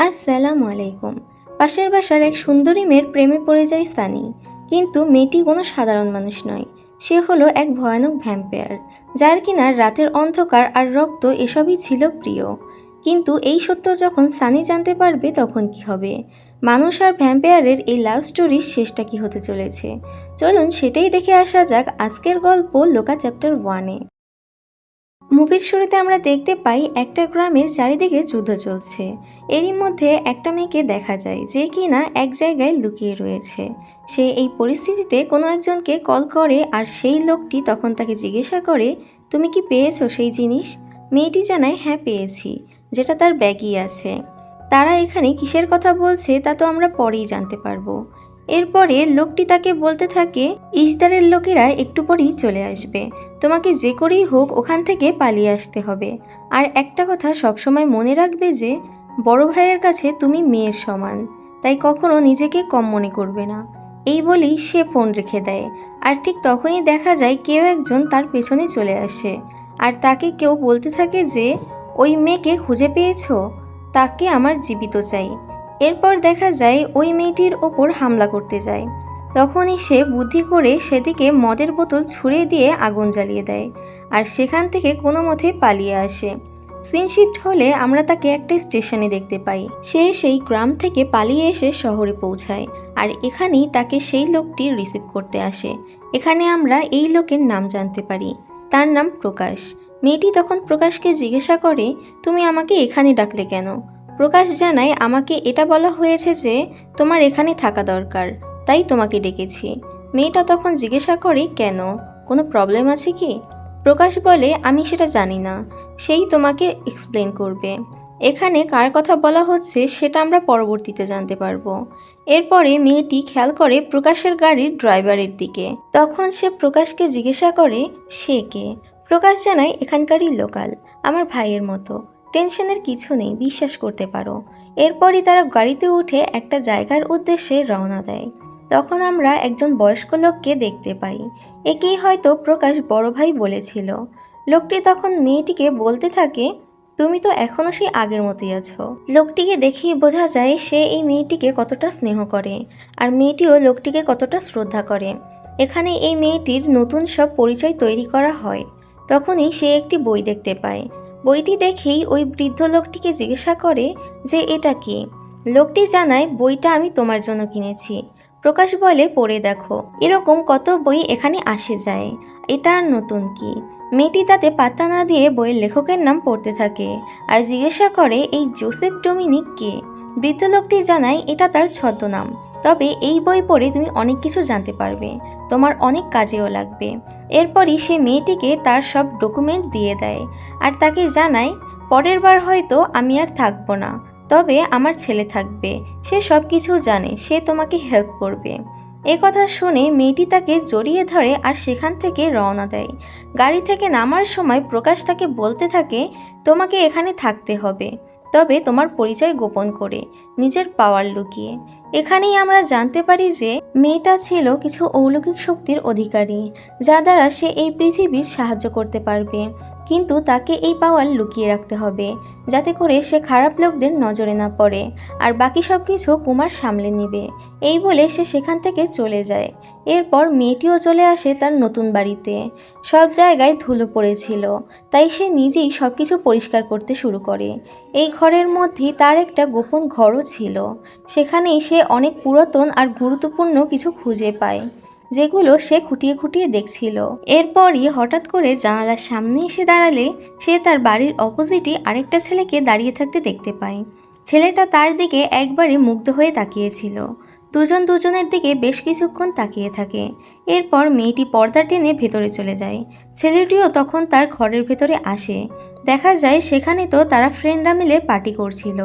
আসসালামু আলাইকুম। পাশের বাসার এক সুন্দরী মেয়ের প্রেমে পড়ে যায় সানি। কিন্তু মেয়েটি কোনো সাধারণ মানুষ নয়। সে হলো এক ভয়ানক ভ্যাম্পায়ার, যার কিনা রাতের অন্ধকার আর রক্ত এসবই ছিল প্রিয়। কিন্তু এই সত্য যখন সানি জানতে পারবে তখন কি হবে? মানুষ আর ভ্যাম্পায়ারের এই লাভ স্টোরির শেষটা কি হতে চলেছে? চলুন সেটাই দেখে আসা যাক আজকের গল্প লোকা চ্যাপ্টার 1-এ। মুভির শুরুতে আমরা দেখতে পাই একটা গ্রামের চারিদিকে যুদ্ধ চলছে। এরই মধ্যে একটা মেয়েকে দেখা যায় যে কিনা এক জায়গায় লুকিয়ে রয়েছে। সে এই পরিস্থিতিতে কোনো একজনকে কল করে আর সেই লোকটি তখন তাকে জিজ্ঞাসা করে, তুমি কি পেয়েছো সেই জিনিস? মেয়েটি জানায়, হ্যাঁ পেয়েছি, যেটা তার ব্যাগই আছে। তারা এখানে কিসের কথা বলছে তা তো আমরা পরেই জানতে পারবো। এরপরে লোকটি তাকে বলতে থাকে, ইশদারের লোকেরা একটু পরেই চলে আসবে, তোমাকে যে করেই হোক ওখান থেকে পালিয়ে আসতে হবে। আর একটা কথা সবসময় মনে রাখবে যে বড় ভাইয়ের কাছে তুমি মেয়ের সমান, তাই কখনো নিজেকে কম মনে করবে না। এই বলেই সে ফোন রেখে দেয়। আর ঠিক তখনই দেখা যায় কেউ একজন তার পেছনে চলে আসে। আর তাকে কেউ বলতে থাকে যে ওই মেয়েকে খুঁজে পেয়েছো, তাকে আমার জীবিত চাই। এরপর দেখা যায় ওই মেয়েটির ওপর হামলা করতে যায়। তখনই সে বুদ্ধি করে সেদিকে মদের বোতল ছুঁড়ে দিয়ে আগুন জ্বালিয়ে দেয় আর সেখান থেকে কোনো মতে পালিয়ে আসে। সিন শিফট হলে আমরা তাকে একটা স্টেশনে দেখতে পাই। সে সেই গ্রাম থেকে পালিয়ে এসে শহরে পৌঁছায় আর এখানেই তাকে সেই লোকটি রিসিভ করতে আসে। এখানে আমরা এই লোকের নাম জানতে পারি, তার নাম প্রকাশ। মেয়েটি তখন প্রকাশকে জিজ্ঞাসা করে, তুমি আমাকে এখানে ডাকলে কেন? প্রকাশ জানায়, আমাকে এটা বলা হয়েছে যে তোমার এখানে থাকা দরকার, তাই তোমাকে ডেকেছি। মেয়েটা তখন জিজ্ঞাসা করে, কেন, কোনো প্রবলেম আছে কি? প্রকাশ বলে, আমি সেটা জানি না, সেই তোমাকে এক্সপ্লেন করবে। এখানে কার কথা বলা হচ্ছে সেটা আমরা পরবর্তীতে জানতে পারবো। এরপরে মেয়েটি খেয়াল করে প্রকাশের গাড়ির ড্রাইভারের দিকে। তখন সে প্রকাশকে জিজ্ঞাসা করে, সে কে? প্রকাশ জানায়, এখানকারই লোকাল, আমার ভাইয়ের মতো, টেনশনের কিছু নেই, বিশ্বাস করতে পারো। এরপরই তারা গাড়িতে উঠে একটা জায়গার উদ্দেশ্যে রওনা দেয়। তখন আমরা একজন বয়স্ক লোককে দেখতে পাই। একেই হয়তো প্রকাশ বড় ভাই বলেছিল। লোকটি তখন মেয়েটিকে বলতে থাকে, তুমি তো এখনো সেই আগের মতোই আছো। লোকটিকে দেখিয়ে বোঝা যায় সে এই মেয়েটিকে কতটা স্নেহ করে আর মেয়েটিও লোকটিকে কতটা শ্রদ্ধা করে। এখানে এই মেয়েটির নতুন সব পরিচয় তৈরি করা হয়। তখনই সে একটি বই দেখতে পায়। বইটি দেখেই ওই বৃদ্ধ লোকটিকে জিজ্ঞাসা করে যে এটা কি? লোকটি জানায়, বইটা আমি তোমার জন্য কিনেছি। প্রকাশ বলে, পড়ে দেখো, এরকম কত বই এখানে আসে যায়, এটা আর নতুন কি? মেয়েটি তাতে পাত্তা না দিয়ে বইয়ের লেখকের নাম পড়তে থাকে আর জিজ্ঞাসা করে, এই জোসেফ ডোমিনিক কে? বৃদ্ধ লোকটি জানায়, এটা তার ছদ্মনাম, তবে এই বই পড়ে তুমি অনেক কিছু জানতে পারবে, তোমার অনেক কাজেও লাগবে। এরপরই সে মেয়েটিকে তার সব ডকুমেন্ট দিয়ে দেয় আর তাকে জানায়, পরের বার হয়তো আমি আর থাকবো না, তবে আমার ছেলে থাকবে, সে সব কিছু জানে, সে তোমাকে হেল্প করবে। এ কথা শুনে মেয়েটি তাকে জড়িয়ে ধরে আর সেখান থেকে রওনা দেয়। গাড়ি থেকে নামার সময় প্রকাশ তাকে বলতে থাকে, তোমাকে এখানে থাকতে হবে, তবে তোমার পরিচয় গোপন করে, নিজের পাওয়ার লুকিয়ে। এখানেই আমরা জানতে পারি যে মেয়েটা ছিল কিছু অলৌকিক শক্তির অধিকারী, যা দ্বারা সে এই পৃথিবীর সাহায্য করতে পারবে। কিন্তু তাকে এই পাওয়ার লুকিয়ে রাখতে হবে, যাতে করে সে খারাপ লোকদের নজরে না পড়ে আর বাকি সব কিছু কুমার সামলে নেবে। এই বলে সে সেখান থেকে চলে যায়। এরপর মেয়েটিও চলে আসে তার নতুন বাড়িতে। সব জায়গায় ধুলো পড়েছিল, তাই সে নিজেই সব কিছু পরিষ্কার করতে শুরু করে। এই ঘরের মধ্যেই তার একটা গোপন ঘরও ছিল। সেখানেই সে অনেক পুরাতন আর গুরুত্বপূর্ণ কিছু খুঁজে পায়, যেগুলো সে খুঁটিয়ে খুঁটিয়ে দেখছিল। এরপরই হঠাৎ করে জানালার সামনে এসে দাঁড়ালে সে তার বাড়ির অপোজিটে আরেকটা ছেলেকে দাঁড়িয়ে থাকতে দেখতে পায়। ছেলেটা তার দিকে একবারে মুগ্ধ হয়ে তাকিয়েছিল। দুজন দুজনের দিকে বেশ কিছুক্ষণ তাকিয়ে থাকে। এরপর মেয়েটি পর্দা টেনে ভেতরে চলে যায়। ছেলেটিও তখন তার ঘরের ভেতরে আসে। দেখা যায় সেখানে তো তারা ফ্রেন্ডরা মিলে পার্টি করছিল।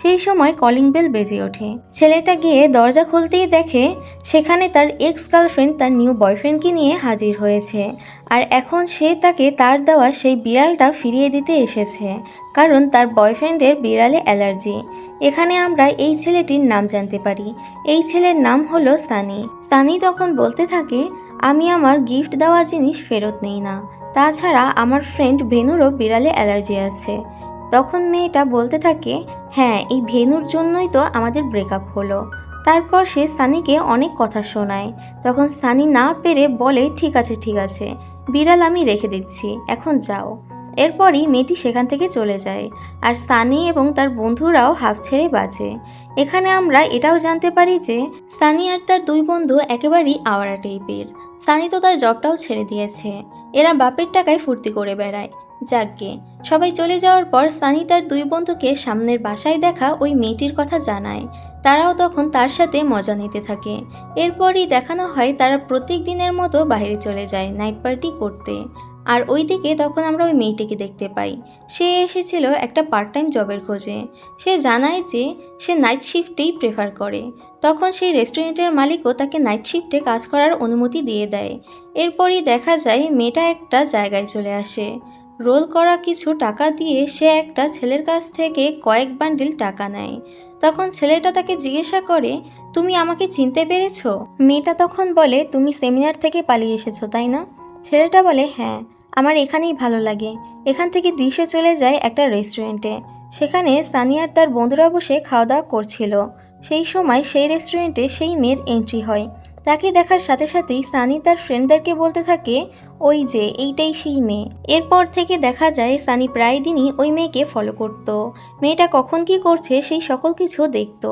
সেই সময় কলিং বেল বেজে ওঠে। ছেলেটা গিয়ে দরজা খুলতেই দেখে সেখানে তার এক্স গার্লফ্রেন্ড তার নিউ বয়ফ্রেন্ডকে নিয়ে হাজির হয়েছে। আর এখন সে তাকে তার দেওয়া সেই বিড়ালটা ফিরিয়ে দিতে এসেছে, কারণ তার বয়ফ্রেন্ডের বিড়ালে অ্যালার্জি। এখানে আমরা এই ছেলেটির নাম জানতে পারি। এই ছেলের নাম হলো সানি। সানি তখন বলতে থাকে, আমি আমার গিফট দেওয়া জিনিস ফেরত নেই না, তাছাড়া আমার ফ্রেন্ড ভেনুরও বিড়ালে অ্যালার্জি আছে। তখন মেয়েটা বলতে থাকে, হ্যাঁ এই ভেন্যুর জন্যই তো আমাদের ব্রেকআপ হলো। তারপর সে সানিকে অনেক কথা শোনায়। তখন সানি না পেরে বলে, ঠিক আছে ঠিক আছে, বিড়াল আমি রেখে দিচ্ছি, এখন যাও। এরপরই মেয়েটি সেখান থেকে চলে যায়, আর সানি এবং তার বন্ধুরাও হাফ ছেড়ে বাঁচে। এখানে আমরা এটাও জানতে পারি যে সানি আর তার দুই বন্ধু একেবারেই আওয়ারা টাইপের। সানি তো তার জবটাও ছেড়ে দিয়েছে, এরা বাপের টাকায় ফুর্তি করে বেড়ায়। যাকগে, সবাই চলে যাওয়ার পর সানি তার দুই বন্ধুকে সামনের বাসায় দেখা ওই মেয়েটির কথা জানায়। তারাও তখন তার সাথে মজা নিতে থাকে। এরপরই দেখানো হয় তারা প্রত্যেক দিনের মতো বাইরে চলে যায় নাইট পার্টি করতে। আর ওইদিকে তখন আমরা ওই মেয়েটিকে দেখতে পাই। সে এসেছিল একটা পার্ট টাইম জবের খোঁজে। সে জানায় যে সে নাইট শিফটেই প্রেফার করে। তখন সেই রেস্টুরেন্টের মালিকও তাকে নাইট শিফটে কাজ করার অনুমতি দিয়ে দেয়। এরপরই দেখা যায় মেয়েটা একটা জায়গায় চলে আসে। রোল করা কিছু টাকা দিয়ে সে একটা ছেলের কাছ থেকে কয়েক বান্ডিল টাকা নেয়। তখন ছেলেটা তাকে জিজ্ঞাসা করে, তুমি আমাকে চিনতে পেরেছো? মেয়েটা তখন বলে, তুমি সেমিনার থেকে পালিয়ে এসেছো তাই না? ছেলেটা বলে, হ্যাঁ, আমার এখানেই ভালো লাগে। এখান থেকে দৃশ্য চলে যায় একটা রেস্টুরেন্টে। সেখানে সানি আর তার বন্ধুরা বসে খাওয়া দাওয়া করছিল। সেই সময় সেই রেস্টুরেন্টে সেই মেয়ের এন্ট্রি হয়। তাকে দেখার সাথে সাথেই সানি তার ফ্রেন্ডদেরকে বলতে থাকে, ওই যে এইটাই সেই মেয়ে। এরপর থেকে দেখা যায় সানি প্রায় দিনই ওই মেয়েকে ফলো করত। মেয়েটা কখন কি করছে সেই সকল কিছু দেখত।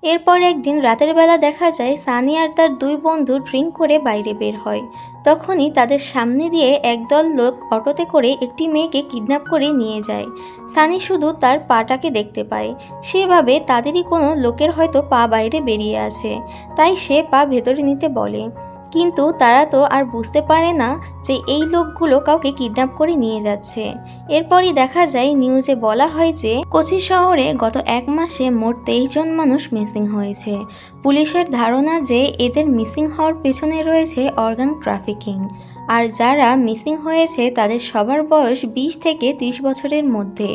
এরপর একদিন রাতের বেলা দেখা যায় সানি আর তার দুই বন্ধু ড্রিঙ্ক করে বাইরে বের হয়। তখনই তাদের সামনে দিয়ে একদল লোক অটোতে করে একটি মেয়েকে কিডন্যাপ করে নিয়ে যায়। সানি শুধু তার পাটাকে দেখতে পায়। সেভাবে তাদেরই কোনো লোকের হয়তো পা বাইরে বেরিয়ে আছে, তাই সে পা ভেতরে নিতে বলে। কিন্তু তারা তো আর বুঝতে পারে না যে এই লোকগুলো কাউকে কিডন্যাপ করে নিয়ে যাচ্ছে। এরপরই দেখা যায় নিউজে বলা হয় যে কোচি শহরে গত 1 মাসে মোট 23 জন মানুষ মিসিং হয়েছে। পুলিশের ধারণা যে এদের মিসিং হওয়ার পেছনে রয়েছে অর্গান ট্রাফিকিং। আর যারা মিসিং হয়েছে তাদের সবার বয়স 20 থেকে 30 বছরের মধ্যে।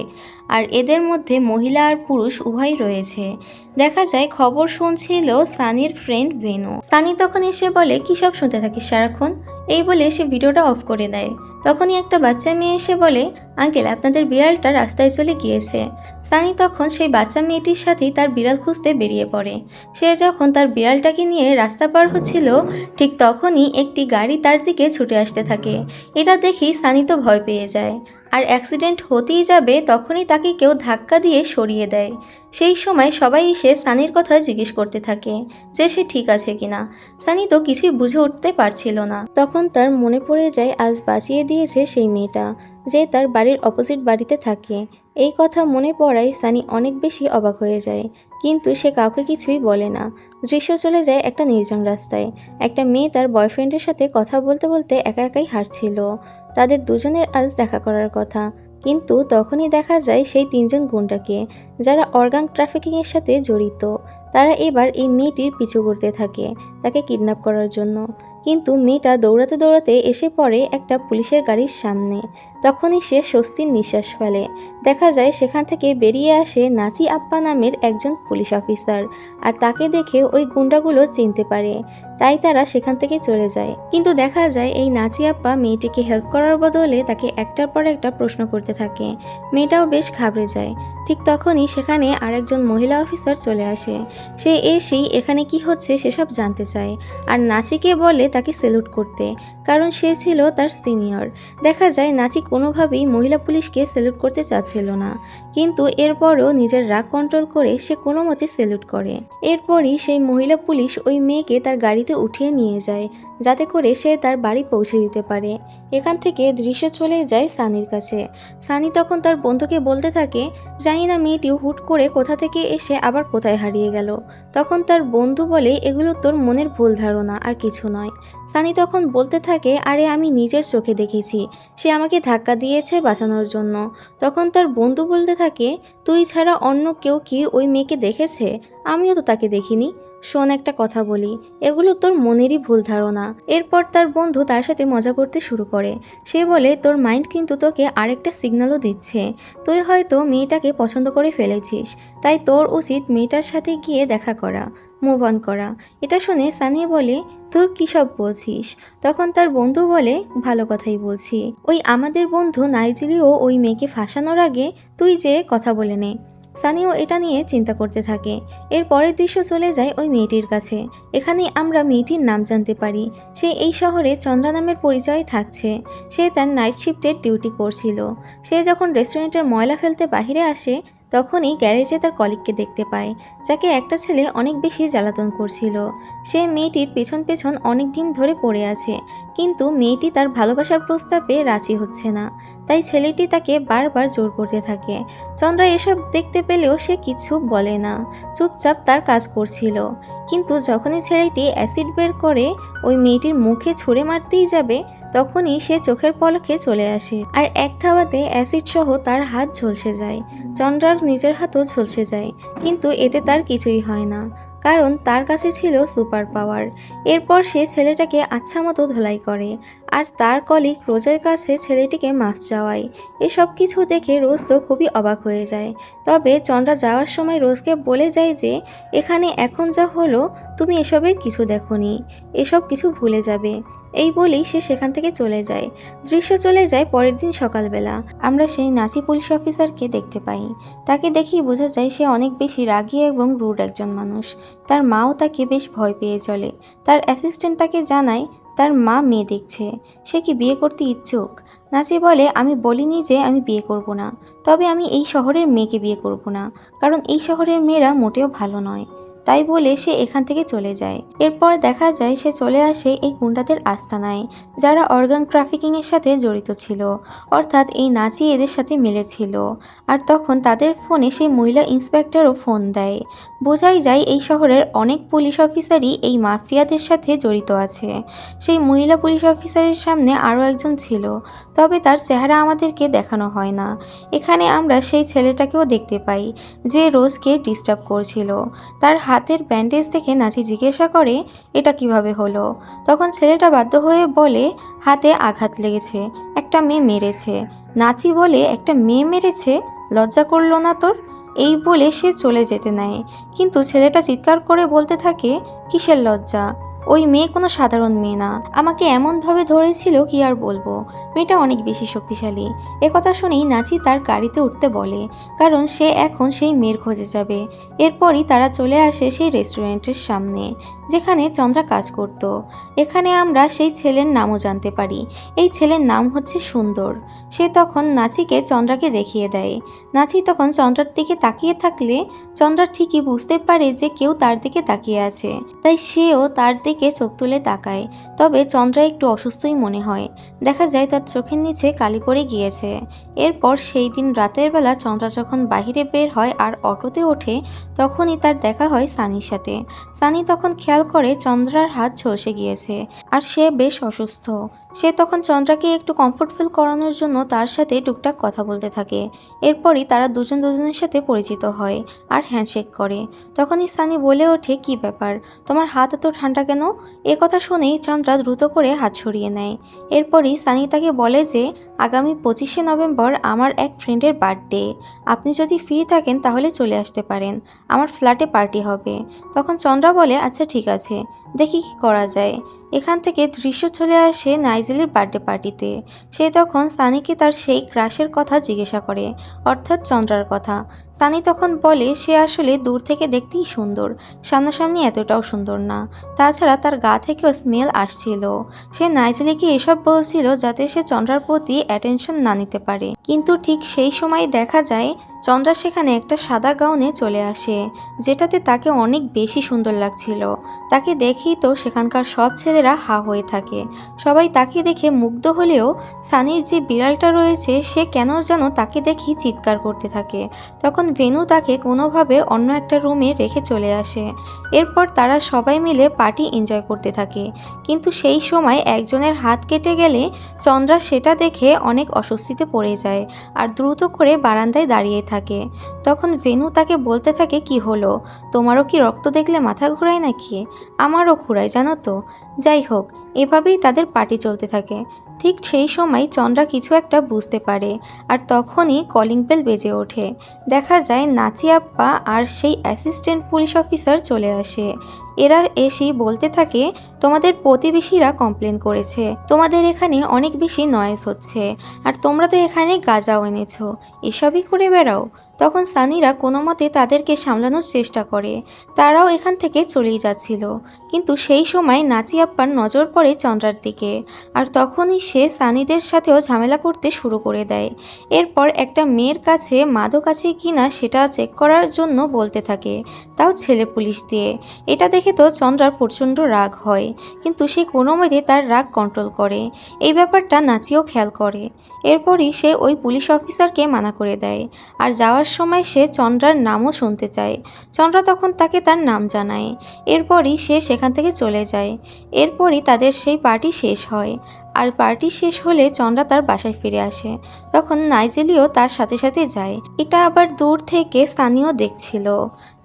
আর এদের মধ্যে মহিলা আর পুরুষ উভয় রয়েছে। দেখা যায় খবর শুনছিল সানির ফ্রেন্ড ভেনু। সানি তখন এসে বলে, কি সব শুনতে থাকিস সারাক্ষণ? এই বলে সে ভিডিওটা অফ করে দেয়। তখনই একটা বাচ্চা মেয়ে এসে বলে, আঙ্কেল আপনাদের বিড়ালটা রাস্তায় চলে গিয়েছে। সানি তখন সেই বাচ্চা মেয়েটির সাথেই তার বিড়াল খুঁজতে বেরিয়ে পড়ে। সে যখন তার বিড়ালটাকে নিয়ে রাস্তা পার হচ্ছিল, ঠিক তখনই একটি গাড়ি তার দিকে ছুটে আসতে থাকে। এটা দেখেই সানি তো ভয় পেয়ে যায়। আর অ্যাক্সিডেন্ট হতেই যাবে তখনই তাকে কেউ ধাক্কা দিয়ে সরিয়ে দেয়। সেই সময় সবাই এসে সানির কথা জিজ্ঞেস করতে থাকে যে সে ঠিক আছে কিনা। সানি তো কিছুই বুঝে উঠতে পারছিল না। তখন তার মনে পড়ে যায় আজ বাঁচিয়ে দিয়েছে সেই মেয়েটা, যে তার বাড়ির অপোজিট বাড়িতে থাকে। এই কথা মনে পড়ায় সানি অনেক বেশি অবাক হয়ে যায়, কিন্তু সে কাউকে কিছুই বলে না। দৃশ্য চলে যায় একটা নির্জন রাস্তায়। একটা মেয়ে তার বয়ফ্রেন্ডের সাথে কথা বলতে বলতে একা একাই হাঁটছিল। তাদের দুজনের আজ দেখা করার কথা, কিন্তু তখনই দেখা যায় সেই 3 জন গুন্ডাকে, যারা অর্গান ট্রাফিকিংয়ের সাথে জড়িত। তারা এবার এই মেয়েটির পিছু করতে থাকে তাকে কিডন্যাপ করার জন্য। কিন্তু মেয়েটা দৌড়াতে দৌড়াতে এসে পড়ে একটা পুলিশের গাড়ির সামনে। তখনই সে স্বস্তির নিঃশ্বাস ফেলে। দেখা যায় সেখান থেকে বেরিয়ে আসে নাচি আপ্পা নামের একজন পুলিশ অফিসার। আর তাকে দেখে ওই গুন্ডাগুলো চিনতে পারে, তাই তারা সেখান থেকে চলে যায়। কিন্তু দেখা যায় এই নাচি আপ্পা মেয়েটিকে হেল্প করার বদলে তাকে একটার পর একটা প্রশ্ন করতে থাকে। মেয়েটাও বেশ ঘাবড়ে যায়। ঠিক তখনই সেখানে আরেকজন মহিলা অফিসার চলে আসে। সে এসেই এখানে কি হচ্ছে সেসব জানতে চায়, আর নাচিকে বলে তাকে সেলুট করতে, কারণ সে ছিল তার সিনিয়র। দেখা যায় নাচি কোনোভাবেই মহিলা পুলিশকে সেলুট করতে চাচ্ছিল না, কিন্তু এরপরও নিজের রাগ কন্ট্রোল করে সে কোনো মতে সেলুট করে। এরপরই সেই মহিলা পুলিশ ওই মেয়েকে তার গাড়িতে উঠিয়ে নিয়ে যায়, যাতে করে সে তার বাড়ি পৌঁছে দিতে পারে। এখান থেকে দৃশ্য চলে যায় সানির কাছে। সানি তখন তার বন্ধুকে বলতে থাকে, জানি না মেয়েটি হুট করে কোথা থেকে এসে আবার কোথায় হারিয়ে গেল। তখন তার বন্ধু বলে, এগুলো তোর মনের ভুল ধারণা, আর কিছু নয়। সানি তখন বলতে থাকে, আরে আমি নিজের চোখে দেখেছি, সে আমাকে ধাক্কা দিয়েছে বাঁচানোর জন্য। তখন তার বন্ধু বলতে থাকে, তুই ছাড়া অন্য কেউ কি ওই মেয়েকে দেখেছে? আমিও তো তাকে দেখিনি। শোন, একটা কথা বলি, এগুলো তোর মনেরই ভুল ধারণা। এরপর তার বন্ধু তার সাথে মজা করতে শুরু করে। সে বলে, তোর মাইন্ড কিন্তু তোকে আরেকটা সিগন্যালও দিচ্ছে। তুই হয়তো মেয়েটাকে পছন্দ করে ফেলেছিস, তাই তোর উচিত মেয়েটার সাথে গিয়ে দেখা করা, মুভ অন করা। এটা শুনে সানি বলে, তোর কী সব বলছিস? তখন তার বন্ধু বলে, ভালো কথাই বলছি। ওই আমাদের বন্ধু নাইজেরিয়াও ওই মেয়েকে ফাঁসানোর আগে তুই যে কথা বলে নে। সানিও এটা নিয়ে চিন্তা করতে থাকে। এর পরের দৃশ্য চলে যায় ওই মেয়েটির কাছে। এখানে আমরা মেয়েটির নাম জানতে পারি। সে এই শহরে চন্দ্রা নামের পরিচয় থাকছে। সে তার নাইট শিফটের ডিউটি করছিল। সে যখন রেস্টুরেন্টের ময়লা ফেলতে বাহিরে আসে, তখনই গ্যারেজে তার কলিগকে দেখতে পায়, যাকে একটা ছেলে অনেক বেশি জ্বালাতন করছিল। সে মেয়েটির পেছন পেছন অনেক দিন ধরে পড়ে আছে, কিন্তু মেয়েটি তার ভালোবাসার প্রস্তাবে রাজি হচ্ছে না। তাই ছেলেটি তাকে বারবার জোর করতে থাকে। চন্দ্রা এসব দেখতে পেলেও সে কিছু বলে না, চুপচাপ তার কাজ করছিল। কিন্তু যখনই ছেলেটি অ্যাসিড বের করে ওই মেয়েটির মুখে ছুঁড়ে মারতেই যাবে, তখনই সে চোখের পলকে চলে আসে, আর এক ধাওয়াতে অ্যাসিড সহ তার হাত ঝলসে যায়। চন্দ্রার নিজের হাতও ঝলসে যায়, কিন্তু এতে তার কিছুই হয় না, কারণ তার কাছে ছিল সুপার পাওয়ার। এরপর সে ছেলেটাকে আচ্ছা মতো ধোলাই করে, আর তার কলিগ রোজের কাছে ছেলেটিকে মাফ চাওয়ায়। এসব কিছু দেখে রোজ তো খুবই অবাক হয়ে যায়। তবে চন্দ্রা যাওয়ার সময় রোজকে বলে যায় যে, এখানে এখন যা হলো তুমি এসবের কিছু দেখোনি, এসব কিছু ভুলে যাবে। এই বলেই সে সেখান থেকে চলে যায়। দৃশ্য চলে যায় পরের দিন সকালবেলা। আমরা সেই নাচি পুলিশ অফিসারকে দেখতে পাই। তাকে দেখেই বোঝা যায় সে অনেক বেশি রাগী এবং রুড একজন মানুষ। তার মাও তাকে বেশ ভয় পেয়ে চলে। তার অ্যাসিস্ট্যান্ট তাকে জানায় তার মা মেয়ে দেখছে, সে কি বিয়ে করতে ইচ্ছুক। নাচি বলে, আমি বলিনি যে আমি বিয়ে করব না, তবে আমি এই শহরের মেয়েকে বিয়ে করব না, কারণ এই শহরের মেয়েরা মোটেও ভালো নয়। তাই বলে সে এখান থেকে চলে যায়। এরপর দেখা যায় সে চলে আসে এই গুন্ডাদের আস্তানায়, যারা অর্গান ট্রাফিকিংয়ের সাথে জড়িত ছিল, অর্থাৎ এই নাচি এদের সাথে মিলেছিল। আর তখন তাদের ফোনে সেই মহিলা ইন্সপেক্টরও ফোন দেয়। বোঝাই যায় এই শহরের অনেক পুলিশ অফিসারই এই মাফিয়াদের সাথে জড়িত আছে। সেই মহিলা পুলিশ অফিসারের সামনে আরও একজন ছিল, তবে তার চেহারা আমাদেরকে দেখানো হয় না। এখানে আমরা সেই ছেলেটাকেও দেখতে পাই, যে রোজকে ডিস্টার্ব করছিল। তার হাতের ব্যান্ডেজ দেখে নাচি জিজ্ঞাসা করে, এটা কিভাবে হলো? তখন ছেলেটা বাধ্য হয়ে বলে, হাতে আঘাত লেগেছে, একটা মেয়ে মেরেছে। নাচি বলে, একটা মেয়ে মেরেছে? লজ্জা করলো না তোর? এই বলে সে চলে যেতে নেয়, কিন্তু ছেলেটা চিৎকার করে বলতে থাকে, কিসের লজ্জা? ওই মেয়ে কোনো সাধারণ মেয়ে না, আমাকে এমনভাবে ধরেছিল কি আর বলবো, মেয়েটা অনেক বেশি শক্তিশালী। একথা শুনেই নাচি তার গাড়িতে উঠতে বলে, কারণ সে এখন সেই মেয়ের খোঁজে যাবে। এরপরই তারা চলে আসে সেই রেস্টুরেন্টের সামনে, যেখানে চন্দ্রা কাজ করত। এখানে আমরা সেই ছেলের নামও জানতে পারি। এই ছেলের নাম হচ্ছে সুন্দর। সে তখন নাচিকে চন্দ্রাকে দেখিয়ে দেয়। নাচি তখন চন্দ্রার দিকে তাকিয়ে থাকলে চন্দ্রা ঠিকই বুঝতে পারে যে কেউ তার দিকে তাকিয়ে আছে, তাই সেও তার দিকে চোখ তুলে তাকায়। তবে চন্দ্রা একটু অসুস্থই মনে হয়। দেখা যায় তার চোখের নিচে কালি পড়ে গিয়েছে। এরপর সেই দিন রাতের বেলা চন্দ্রা যখন বাহিরে বের হয় আর অটোতে ওঠে, তখনই তার দেখা হয় সানির সাথে। সানি তখন খেয়াল করে চন্দ্রার হাত ঝলসে গিয়েছে, আর সে বেশ অসুস্থ। সে তখন চন্দ্রাকে একটু কমফোর্ট ফিল করানোর জন্য তার সাথে টুকটাক কথা বলতে থাকে। এরপরই তারা দুজন দুজনের সাথে পরিচিত হয় আর হ্যান্ডশেক করে। তখনই সানি বলে ওঠে, কি ব্যাপার, তোমার হাত এত ঠান্ডা কেন? এ কথা শুনেই চন্দ্রা দ্রুত করে হাত সরিয়ে নেয়। এরপরই সানি তাকে বলে যে, আগামী 25শে নভেম্বর আমার এক ফ্রেন্ডের বার্থডে, আপনি যদি ফ্রি থাকেন তাহলে চলে আসতে পারেন, আমার ফ্ল্যাটে পার্টি হবে। তখন চন্দ্রা বলে, আচ্ছা ঠিক আছে, দেখি কি করা যায়। এখান থেকে দৃশ্য চলে আসে নাইজেলের বার্থডে পার্টিতে। সে তখন সানিকে তার সেই ক্রাশের কথা জিজ্ঞাসা করে, অর্থাৎ চন্দ্রার কথা। সানি তখন বলে সে আসলে দূর থেকে দেখতেই সুন্দর, সামনাসামনি এতটাও সুন্দর না। তাছাড়া তার গা থেকেও স্মেল আসছিল। সে নাইজেলিকে এসব বলছিল যাতে সে চন্দ্রার প্রতি অ্যাটেনশন না নিতে পারে। কিন্তু ঠিক সেই সময় দেখা যায় চন্দ্রা সেখানে একটা সাদা গাউনে চলে আসে, যেটাতে তাকে অনেক বেশি সুন্দর লাগছিল। তাকে দেখেই তো সেখানকার সব ছেলেরা হা হয়ে থাকে। সবাই তাকে দেখে মুগ্ধ হলেও সানির যে বিড়ালটা রয়েছে সে কেন যেন তাকে দেখেই চিৎকার করতে থাকে। তখন ভেনু তাকে কোনোভাবে অন্য একটা রুমে রেখে চলে আসে। এরপর তারা সবাই মিলে পার্টি এনজয় করতে থাকে। কিন্তু সেই সময় একজনের হাত কেটে গেলে চন্দ্রা সেটা দেখে অনেক অস্বস্তিতে পড়ে যায় আর দ্রুত করে বারান্দায় দাঁড়িয়ে থাকে। থাকে। তখন ভেনু তাকে বলতে থাকে, কি হলো, তোমারও কি রক্ত দেখলে মাথা ঘোরায় নাকি? আমারও ঘোরায় জানো তো। যাই হোক, এভাবেই তাদের পার্টি চলতে থাকে। ঠিক সেই সময় চন্দ্রা কিছু একটা বুঝতে পারে, আর তখনই কলিং বেল বেজে ওঠে। দেখা যায় নাচি আপ্পা আর সেই অ্যাসিস্ট্যান্ট পুলিশ অফিসার চলে আসে। এরা এসেই বলতে থাকে, তোমাদের প্রতিবেশীরা কমপ্লেন করেছে তোমাদের এখানে অনেক বেশি নয়েজ হচ্ছে, আর তোমরা তো এখানে গাঁজাও এনেছো, এসবই করে বেড়াও। তখন সানিরা কোনো মতে তাদেরকে সামলানোর চেষ্টা করে, তারাও এখান থেকে চলেই যাচ্ছিল। কিন্তু সেই সময় নাচি আপ্পার নজর পড়ে চন্দ্রার দিকে, আর তখনই সে সানিদের সাথেও ঝামেলা করতে শুরু করে দেয়। এরপর একটা মেয়ের কাছে মাদক আছে কিনা সেটা চেক করার জন্য বলতে থাকে, তাও ছেলে পুলিশ দিয়ে। এটা দেখে তো চন্দ্রার প্রচণ্ড রাগ হয়, কিন্তু সে কোনো মতে তার রাগ কন্ট্রোল করে। এই ব্যাপারটা নাচিও খেয়াল করে। এরপরই সে ওই পুলিশ অফিসারকে মানা করে দেয়, আর যাওয়ার সময় সে চন্দ্রার নামও শুনতে চায়। চন্দ্রা তখন তাকে তার নাম জানায়। এরপরই সে সেখান থেকে চলে যায়। এরপরই তাদের সেই পার্টি শেষ হয়, আর পার্টি শেষ হলে চন্দ্রা তার বাসায় ফিরে আসে। তখন নাইজেলিও তার সাথে সাথে যায়। এটা আবার দূর থেকে স্থানীয় দেখছিল।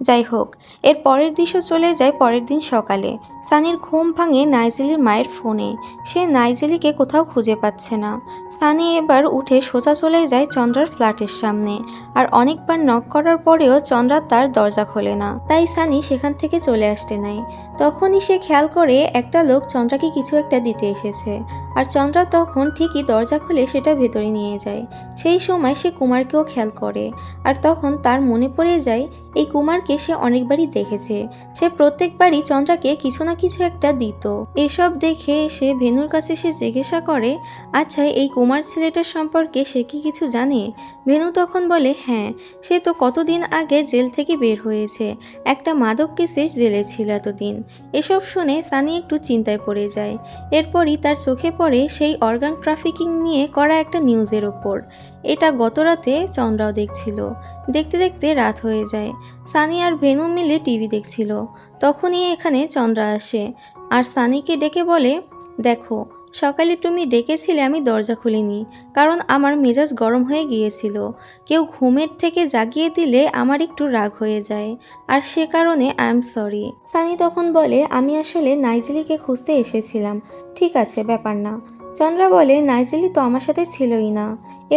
যাই হোক, এর পরের দৃশ্য চলে যায় পরের দিন সকালে। সানির ঘুম ভাঙে নাইজেলির মায়ের ফোনে। সে নাইজেলিকে কোথাও খুঁজে পাচ্ছে না। সানি এবার উঠে সোজা চলে যায় চন্দ্রার ফ্ল্যাটের সামনে, আর অনেকবার নক করার পরেও চন্দ্রা তার দরজা খোলে না। তাই সানি সেখান থেকে চলে আসতে নেয়। তখনই সে খেয়াল করে একটা লোক চন্দ্রাকে কিছু একটা দিতে এসেছে, আর চন্দ্রা তখন ঠিকই দরজা খুলে সেটা ভেতরে নিয়ে যায়। সেই সময় সে কুমারকেও খেয়াল করে, আর তখন তার মনে পড়ে যায় এই কুমারকে সে অনেকবারই দেখেছে। সে প্রত্যেকবারই চন্দ্রাকে কিছু না কিছু একটা দিত। এসব দেখে সে ভেনুর কাছে সে জিজ্ঞাসা করে, আচ্ছা এই কুমার ছেলেটার সম্পর্কে সে কি কিছু জানে? ভেনু তখন বলে, হ্যাঁ, সে তো কতদিন আগে জেল থেকে বের হয়েছে, একটা মাদক কেসে জেলে ছিল এতদিন। এসব শুনে সানি একটু চিন্তায় পড়ে যায়। এরপরই তার চোখে পড়ে সেই অর্গান ট্রাফিকিং নিয়ে করা একটা নিউজের ওপর। এটা গতরাতে চন্দ্রাও দেখছিল। দেখতে দেখতে রাত হয়ে যায়। সানি আর ভেনু মিলে টিভি দেখছিল। তখনই এখানে চন্দ্রা আসে, আর সানিকে ডেকে বলে, দেখো, সকালে তুমি ডেকেছিলে, আমি দরজা খুলিনি, কারণ আমার মেজাজ গরম হয়ে গিয়েছিল। কেউ ঘুমের থেকে জাগিয়ে দিলে আমার একটু রাগ হয়ে যায়, আর সে কারণে আই এম সরি। সানি তখন বলে, আমি আসলে নাইজেলিকে খুঁজতে এসেছিলাম। ঠিক আছে, ব্যাপার না। চন্দ্রা বলে, নাইজেলি তো আমার সাথে ছিলই না।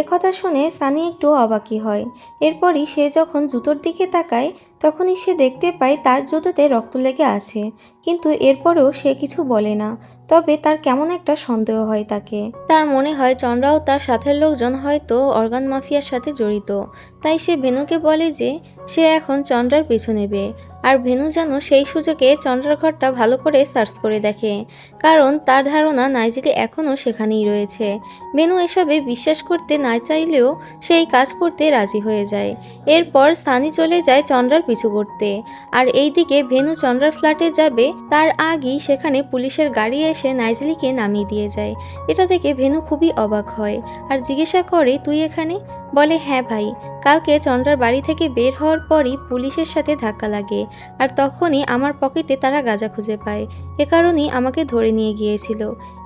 একথা শুনে সানি একটু অবাকই হয়। এরপরই সে যখন জুতোর দিকে তাকায়, তখনই সে দেখতে পায় তার জুতোতে রক্ত লেগে আছে, কিন্তু এরপরেও সে কিছু বলে না। তবে তার কেমন একটা সন্দেহ হয় তাকে। তার মনে হয় চন্দ্রাও তার সাথের লোকজন হয়তো অর্গান মাফিয়ার সাথে জড়িত। তাই সে ভেনুকে বলে যে সে এখন চন্দ্রার পিছু নেবে, আর ভেনু যেন সেই সুযোগে চন্দ্রার ঘরটা ভালো করে সার্চ করে দেখে, কারণ তার ধারণা নাইজেলি এখনও সেখানেই রয়েছে। ভেনু এসবে বিশ্বাস করতে না চাইলেও সেই কাজ করতে রাজি হয়ে যায়। এরপর সানি চলে যায় চন্দ্রার পিছু করতে, আর এইদিকে ভেনু চন্দ্রার ফ্ল্যাটে যাবে তার আগেই সেখানে পুলিশের গাড়ি এসে নাইজেলিকে নামিয়ে দিয়ে যায়। এটা দেখে ভেনু খুবই অবাক হয়, আর জিজ্ঞাসা করে, তুই এখানে? বলে, হ্যাঁ ভাই, কালকে চন্দ্রার বাড়ি থেকে বের হওয়ার পরই পুলিশের সাথে ধাক্কা লাগে, আর তখনই আমার পকেটে তারা গাঁজা খুঁজে পায়। এ কারণেই আমাকে ধরে নিয়ে গিয়েছিল।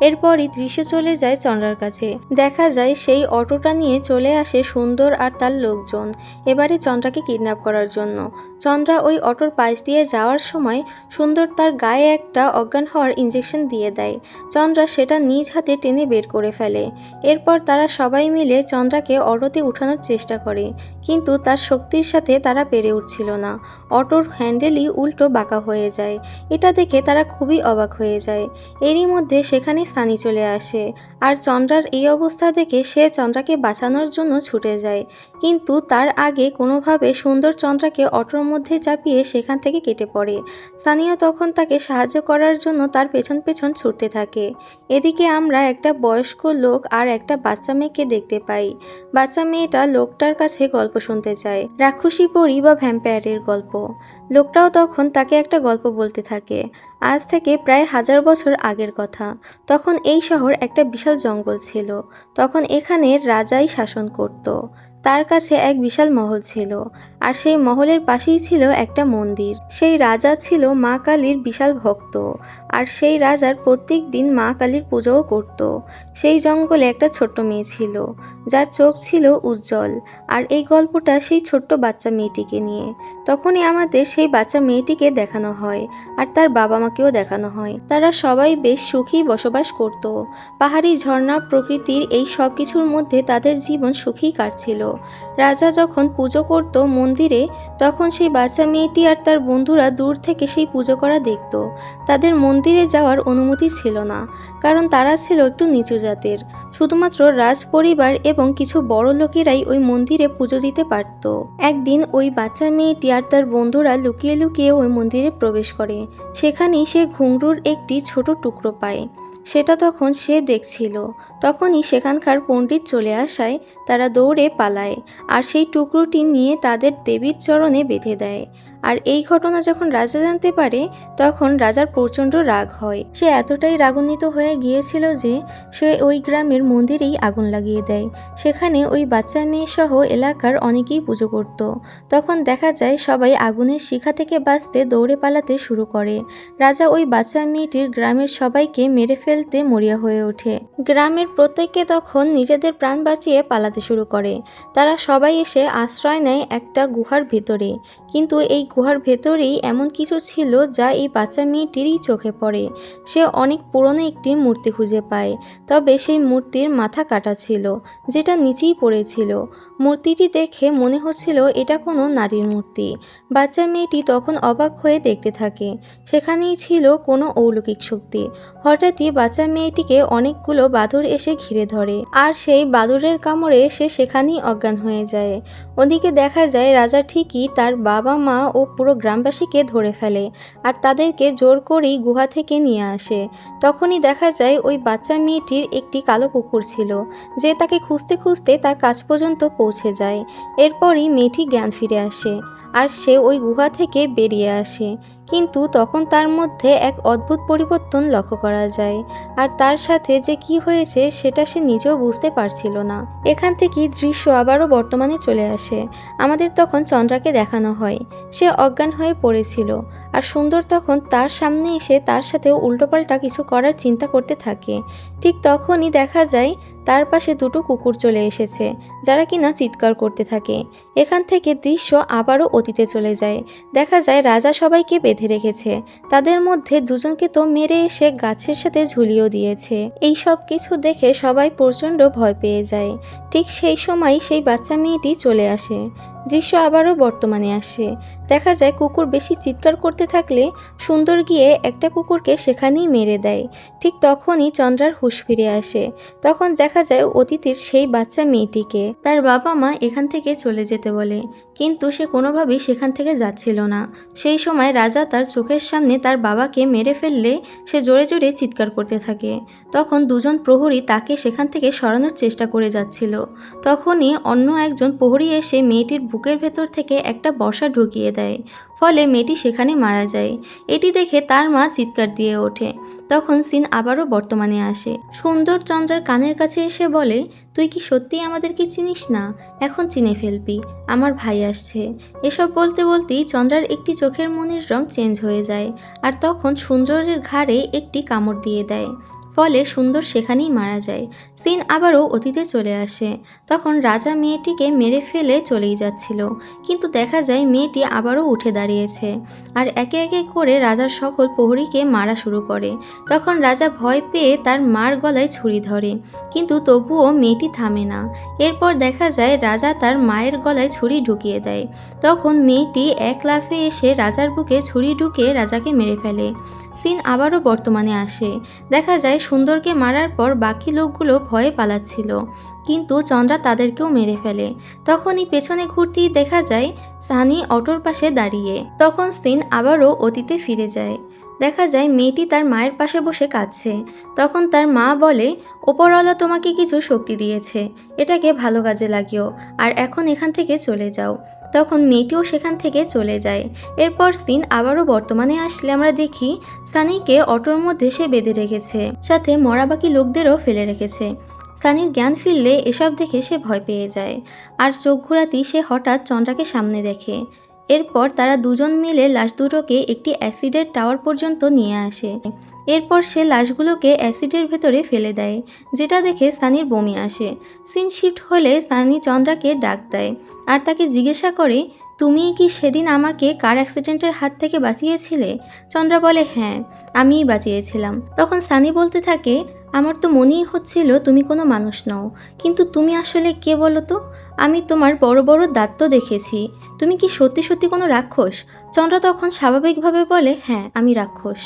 এরপরই দৃশ্য চলে যায় চন্দ্রার কাছে। দেখা যায় সেই অটোটা নিয়ে চলে আসে সুন্দর আর তার লোকজন, এবারে চন্দ্রাকে কিডন্যাপ করার জন্য। চন্দ্রা ওই অটোর পাশ দিয়ে যাওয়ার সময় সুন্দর তার গায়ে একটা অজ্ঞান হওয়ার ইঞ্জেকশন দিয়ে দেয়। চন্দ্রা সেটা নিজ হাতে টেনে বের করে ফেলে। এরপর তারা সবাই মিলে চন্দ্রাকে অটোতে উঠানোর চেষ্টা করে, কিন্তু তার শক্তির সাথে তারা পেরে উঠছিল না। অটোর হ্যান্ডেলই উল্টো বাঁকা হয়ে যায়। এটা দেখে তারা খুবই অবাক হয়ে যায়। এরই মধ্যে সেখানে সানি চলে আসে, আর চন্দ্রার এই অবস্থা দেখে সে চন্দ্রাকে বাঁচানোর জন্য ছুটে যায়, কিন্তু তার আগে কোনোভাবে সুন্দর চন্দ্রাকে অটোর মধ্যে চাপিয়ে সেখান থেকে কেটে পড়ে। সানিও তখন তাকে সাহায্য করার জন্য তার পেছন পেছন ছুটতে থাকে। এদিকে আমরা একটা বয়স্ক লোক আর একটা বাচ্চা মেয়েকে দেখতে পাই। বাচ্চা মেয়েটা লোকটার কাছে গল্প শুনতে চায়, রাক্ষসী পরী বা ভ্যাম্পায়ারের গল্প। লোকটাও তখন তাকে একটা গল্প বলতে থাকে। আজ থেকে প্রায় 1000 বছর আগের কথা। তখন এই শহর একটা বিশাল জঙ্গল ছিল। তখন এখানে রাজাই শাসন করত। তার কাছে এক বিশাল মহল ছিল, আর সেই মহলের পাশেই ছিল একটা মন্দির। সেই রাজা ছিল মা কালীর বিশাল ভক্ত, আর সেই রাজার প্রত্যেক দিন মা কালীর পুজোও করত। সেই জঙ্গলে একটা ছোট্ট মেয়ে ছিল, যার চোখ ছিল উজ্জ্বল। আর এই গল্পটা সেই ছোট্ট বাচ্চা মেয়েটিকে নিয়ে। তখনই আমাদের সেই বাচ্চা মেয়েটিকে দেখানো হয়, আর তার বাবা মাকেও দেখানো হয়। তারা সবাই বেশ সুখী বসবাস করত। পাহাড়ি ঝর্ণা, প্রকৃতির এই সব কিছুর মধ্যে তাদের জীবন সুখী কাটছিল। রাজা যখন পুজো করত মন্দিরে, তখন সেই বাচ্চা মেয়েটি আর তার বন্ধুরা দূর থেকে সেই পুজো করা দেখত। তাদের মন্দিরে যাওয়ার অনুমতি ছিল না, কারণ তারা ছিল একটু নিচু জাতের। শুধুমাত্র রাজ পরিবার এবং কিছু বড় লোকেরাই ওই মন্দিরে পুজো দিতে পারত। একদিন ওই বাচ্চা মেয়েটি আর তার বন্ধুরা লুকিয়ে লুকিয়ে ওই মন্দিরে প্রবেশ করে। সেখানেই সে ঘুঙরুর একটি ছোট টুকরো পায়। সেটা তখন সে দেখছিল। তখনই সেখানকার পণ্ডিত চলে আসায় তারা দৌড়ে পালায়, আর সেই টুকরোটি নিয়ে তাদের দেবীর চরণে বেঁধে দেয়। আর এই ঘটনা যখন রাজা জানতে পারে, তখন রাজার প্রচণ্ড রাগ হয়। সে এতটাই রাগান্বিত হয়ে গিয়েছিল যে সে ওই গ্রামের মন্দিরেই আগুন লাগিয়ে দেয়। সেখানে ওই বাচ্চা মেয়ে সহ এলাকার অনেকেই পুজো করত। তখন দেখা যায় সবাই আগুনের শিখা থেকে বাঁচতে দৌড়ে পালাতে শুরু করে। রাজা ওই বাচ্চা মেয়েটির গ্রামের সবাইকে মেরে ফেলতে মরিয়া হয়ে ওঠে। গ্রামের প্রত্যেকে তখন নিজেদের প্রাণ বাঁচিয়ে পালাতে শুরু করে। তারা সবাই এসে আশ্রয় নেয় একটা গুহার ভেতরে। কিন্তু এই গুহার ভেতরেই এমন কিছু ছিল যা এই বাচ্চা মেয়েটিরই চোখে পড়ে। সে অনেক পুরনো একটি মূর্তি খুঁজে পায়, তবে সেই মূর্তির মাথা কাটা ছিল, যেটা নিচেই পড়েছিল। মূর্তিটি দেখে মনে হচ্ছিল এটা কোনো নারীর মূর্তি। বাচ্চা মেয়েটি তখন অবাক হয়ে দেখতে থাকে। সেখানেই ছিল কোনো অলৌকিক শক্তি। হঠাৎই বাচ্চা মেয়েটিকে অনেকগুলো বাদুড় এসে ঘিরে ধরে, আর সেই বাদুড়ের কামড়ে সে সেখানেই অজ্ঞান হয়ে যায়। ওদিকে দেখা যায় রাজা ঠিকই তার বাবা মা ও পুরো গ্রামবাসীকে ধরে ফেলে, আর তাদেরকে জোর করেই গুহা থেকে নিয়ে আসে। তখনই দেখা যায় ওই বাচ্চা মেয়েটির একটি কালো কুকুর ছিল, যে তাকে খুঁজতে খুঁজতে তার কাছ পর্যন্ত পৌঁছে যায়। এরপরই মেয়েটি জ্ঞান ফিরে আসে, আর সে ওই গুহা থেকে বেরিয়ে আসে। কিন্তু তখন তার মধ্যে এক অদ্ভুত পরিবর্তন লক্ষ্য করা যায়, আর তার সাথে যে কি হয়েছে সেটা সে নিজেও বুঝতে পারছিল না। এখান থেকেই দৃশ্য আবারও বর্তমানে চলে আসে। আমাদের তখন চন্দ্রাকে দেখানো হয়। সে অজ্ঞান হয়ে পড়েছিল, আর সুন্দর তখন তার সামনে এসে তার সাথেও উল্টোপাল্টা কিছু করার চিন্তা করতে থাকে। ঠিক তখনই দেখা যায় তার পাশে দুটো কুকুর চলে এসেছে, যারা কিনা চিৎকার করতে থাকে। এখান থেকে দৃশ্য আবারও অতীতে চলে যায়। দেখা যায় রাজা সবাইকে বেঁধে রেখেছে। তাদের মধ্যে দুজনকে তো মেরে এসে গাছের সাথে ঝুলিয়েও দিয়েছে। এই সব কিছু দেখে সবাই প্রচণ্ড ভয় পেয়ে যায়। ঠিক সেই সময় সেই বাচ্চা মেয়েটি চলে আসে। দৃশ্য আবারও বর্তমানে আসে। দেখা যায় কুকুর বেশি চিৎকার করতে থাকলে সুন্দর গিয়ে একটা কুকুরকে সেখানেই মেরে দেয়। ঠিক তখনই চন্দ্রার হুঁশ ফিরে আসে। তখন দেখা যায় অতীতের সেই বাচ্চা মেয়েটিকে তার বাবা মা এখান থেকে চলে যেতে বলে, কিন্তু সে কোনোভাবেই সেখান থেকে যাচ্ছিল না। সেই সময় রাজা তার চোখের সামনে তার বাবাকে মেরে ফেললে সে জোরে জোরে চিৎকার করতে থাকে। তখন দুজন প্রহরী তাকে সেখান থেকে সরানোর চেষ্টা করে যাচ্ছিল। তখনই অন্য একজন প্রহরী এসে মেয়েটির বুকের ভেতর থেকে একটা বর্শা ঢুকিয়ে দেয়। ফলে মেয়েটি সেখানে মারা যায়। এটি দেখে তার মা চিৎকার দিয়ে ওঠে। তখন সিন আবারও বর্তমানে আসে। সুন্দর চন্দ্রার কানের কাছে এসে বলে, তুই কি সত্যিই আমাদেরকে চিনিস না? এখন চিনে ফেলবি, আমার ভাই আসছে। এসব বলতে বলতেই চন্দ্রার একটি চোখের মনির রং চেঞ্জ হয়ে যায়, আর তখন সুন্দরের ঘাড়ে একটি কামড় দিয়ে দেয়। ফলে সুন্দর সেখানেই মারা যায়। সিন আবারও অতীতে চলে আসে। তখন রাজা মেয়েটিকে মেরে ফেলে চলেই যাচ্ছিল, কিন্তু দেখা যায় মেয়েটি আবারও উঠে দাঁড়িয়েছে, আর একে একে করে রাজার সকল প্রহরীকে মারা শুরু করে। তখন রাজা ভয় পেয়ে তার মার গলায় ছুরি ধরে, কিন্তু তবুও মেয়েটি থামে না। এরপর দেখা যায় রাজা তার মায়ের গলায় ছুরি ঢুকিয়ে দেয়। তখন মেয়েটি এক লাফে এসে রাজার বুকে ছুরি ঢুকিয়ে রাজাকে মেরে ফেলে। সিন আবারও বর্তমানে আসে। দেখা যায় সুন্দরকে মারার পর বাকি লোকগুলো ভয়ে পালাচ্ছিল, কিন্তু চন্দ্রা তাদেরকেও মেরে ফেলে। তখনই পেছনে ঘুরতেই দেখা যায় সানি অটোর পাশে দাঁড়িয়ে। তখন সিন আবারও অতীতে ফিরে যায়। দেখা যায় মেয়েটি তার মায়ের পাশে বসে কাঁদছে। তখন তার মা বলে, ওপরওয়ালা তোমাকে কিছু শক্তি দিয়েছে, এটাকে ভালো কাজে লাগিও, আর এখন এখান থেকে চলে যাও। তখন মেয়েটিও সেখান থেকে চলে যায়। এরপর সিন আবারও বর্তমানে আসলে আমরা দেখি সানিকে অটোর মধ্যে সে বেঁধে রেখেছে, সাথে মরা বাকি লোকদেরও ফেলে রেখেছে। সানির জ্ঞান ফিরলে এসব দেখে সে ভয় পেয়ে যায়, আর চোখ ঘোরাতেই সে হঠাৎ চন্দ্রাকে সামনে দেখে। এরপর তারা দুজন মিলে লাশ দুটোকে একটি অ্যাসিডের টাওয়ার পর্যন্ত নিয়ে আসে। এরপর সে লাশগুলোকে অ্যাসিডের ভেতরে ফেলে দেয়, যেটা দেখে সানির বমি আসে। সিন শিফট হলে সানি চন্দ্রাকে ডাক দেয় আর তাকে জিজ্ঞাসা করে, তুমি কি সেদিন আমাকে কার অ্যাক্সিডেন্টের হাত থেকে বাঁচিয়েছিলে? চন্দ্রা বলে, হ্যাঁ, আমিই বাঁচিয়েছিলাম। তখন সানি বলতে থাকে, আমার তো মনেই হচ্ছিল তুমি কোনো মানুষ নও, কিন্তু তুমি আসলে কে বলো তো? আমি তোমার বড় বড় দাঁত তো দেখেছি। তুমি কি সত্যি সত্যি কোনো রাক্ষস? চন্দ্রা তখন স্বাভাবিকভাবে বলে, হ্যাঁ, আমি রাক্ষস।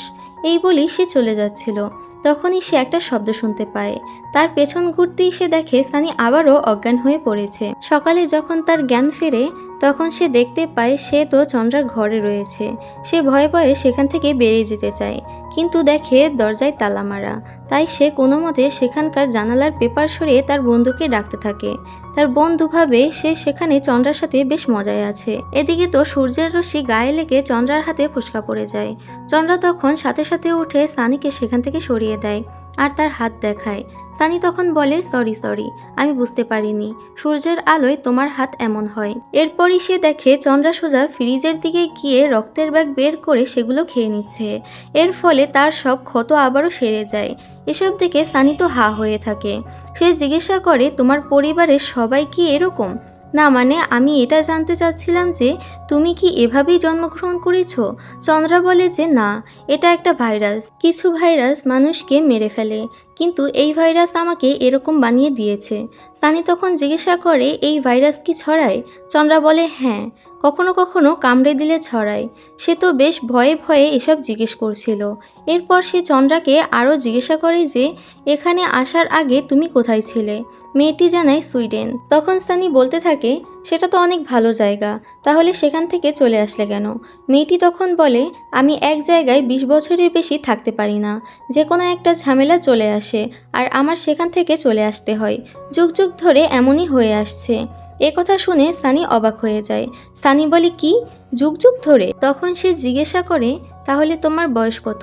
এই বলেই সে চলে যাচ্ছিল। তখনই সে একটা শব্দ শুনতে পায়। তার পেছন ঘুরতেই সে দেখে সানি আবারও অজ্ঞান হয়ে পড়েছে। সকালে যখন তার জ্ঞান ফেরে তখন সে দেখতে পায় সে তো চন্দ্রার ঘরে রয়েছে। সে ভয়ে ভয়ে সেখান থেকে বেরিয়ে যেতে চায়, কিন্তু দেখে দরজায় তালা মারা। তাই সে কোনো মতে সেখানকার জানালার পেপার সরিয়ে তার বন্ধুকে ডাকতে থাকে। তার বন্ধু ভাবে সে সেখানে চন্দ্রার সাথে বেশ মজায় আছে। এদিকে তো সূর্যের রশ্মি গায়ে লেগে চন্দ্রার হাতে ফোসকা পড়ে যায়। চন্দ্রা তখন সাথে সাথে উঠে সানিকে সেখান থেকে সরিয়ে দেয় আর তার হাত দেখায়। সানি তখন বলে, সরি, আমি বুঝতে পারিনি সূর্যের আলোয় তোমার হাত এমন হয়। এরপরই সে দেখে চন্দ্রা সোজা ফ্রিজের দিকে গিয়ে রক্তের ব্যাগ বের করে সেগুলো খেয়ে নিচ্ছে। এর ফলে তার সব ক্ষত আবারও সেরে যায়। এসব দেখে সানি তো হা হয়ে থাকে। সে জিজ্ঞাসা করে, তোমার পরিবারের সবাই কি এরকম? না, মানে আমি এটা জানতে চাচ্ছিলাম যে তুমি কি এভাবেই জন্মগ্রহণ করেছ? চন্দ্রা বলে যে না, এটা একটা ভাইরাস। কিছু ভাইরাস মানুষকে মেরে ফেলে, কিন্তু এই ভাইরাস আমাকে এরকম বানিয়ে দিয়েছে। সানি তখন জিজ্ঞাসা করে, এই ভাইরাস কি ছড়ায়? চন্দ্রা বলে, হ্যাঁ, কখনো কখনো কামড়ে দিলে ছড়ায়। সে তো বেশ ভয়ে ভয়ে এসব জিজ্ঞেস করছিল। এরপর সে চন্দ্রাকে আরও জিজ্ঞাসা করে যে এখানে আসার আগে তুমি কোথায় ছিলে? মেয়েটি জানায় সুইডেন। তখন সানি বলতে থাকে, সেটা তো অনেক ভালো জায়গা, তাহলে সেখান থেকে চলে আসলে কেন? মেয়েটি তখন বলে, আমি এক জায়গায় 20 বছরের বেশি থাকতে পারি না। যে কোনো একটা ঝামেলা চলে আসে আর আমার সেখান থেকে চলে আসতে হয়। যুগ যুগ ধরে এমনই হয়ে আসছে। এ কথা শুনে সানি অবাক হয়ে যায়। সানি বলে, কি যুগ যুগ ধরে? তখন সে জিজ্ঞাসা করে, তাহলে তোমার বয়স কত?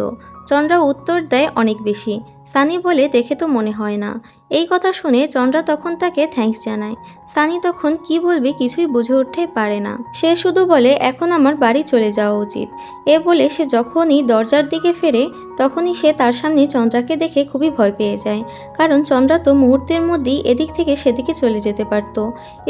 চন্দ্রা উত্তর দেয়, অনেক বেশি। সানি বলে, দেখে তো মনে হয় না। এই কথা শুনে চন্দ্রা তখন তাকে থ্যাঙ্কস জানায়। সানি তখন কি বলবে কিছুই বুঝে উঠতে পারে না। সে শুধু বলে, এখন আমার বাড়ি চলে যাওয়া উচিত। এ বলে সে যখনই দরজার দিকে ফেরে তখনই সে তার সামনে চন্দ্রাকে দেখে খুবই ভয় পেয়ে যায়, কারণ চন্দ্রা তো মুহূর্তের মধ্যেই এদিক থেকে সেদিকে চলে যেতে পারত।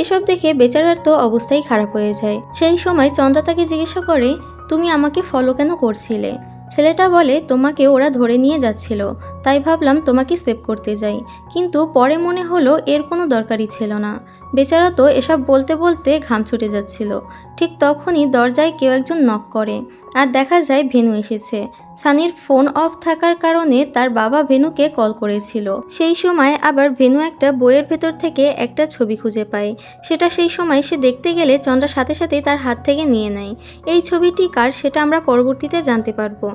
এসব দেখে বেচারার তো অবস্থাই খারাপ হয়ে যায়। সেই সময় চন্দ্রা তাকে জিজ্ঞাসা করে, তুমি আমাকে ফলো কেন করছিলে? ছেলেটা বলে, তোমাকে ওরা ধরে নিয়ে যাচ্ছিল, তাই ভাবলাম তোমাকে সেভ করতে যাই, কিন্তু পরে মনে হলো এর কোনো দরকারই ছিল না। বেচারা তো এসব বলতে বলতে ঘাম ছুটে যাচ্ছিল। ঠিক তখনই দরজায় কেউ একজন নক করে আর দেখা যায় ভেনু এসেছে। সানির ফোন অফ থাকার কারণে তার বাবা ভেনুকে কল করেছিল। সেই সময় আবার ভেনু একটা বইয়ের ভেতর থেকে একটা ছবি খুঁজে পায়। সেটা সেই সময় সে দেখতে গেলে চন্দ্রা সাথে সাথে তার হাত থেকে নিয়ে নেয়। এই ছবিটি কার সেটা আমরা পরবর্তীতে জানতে পারবো।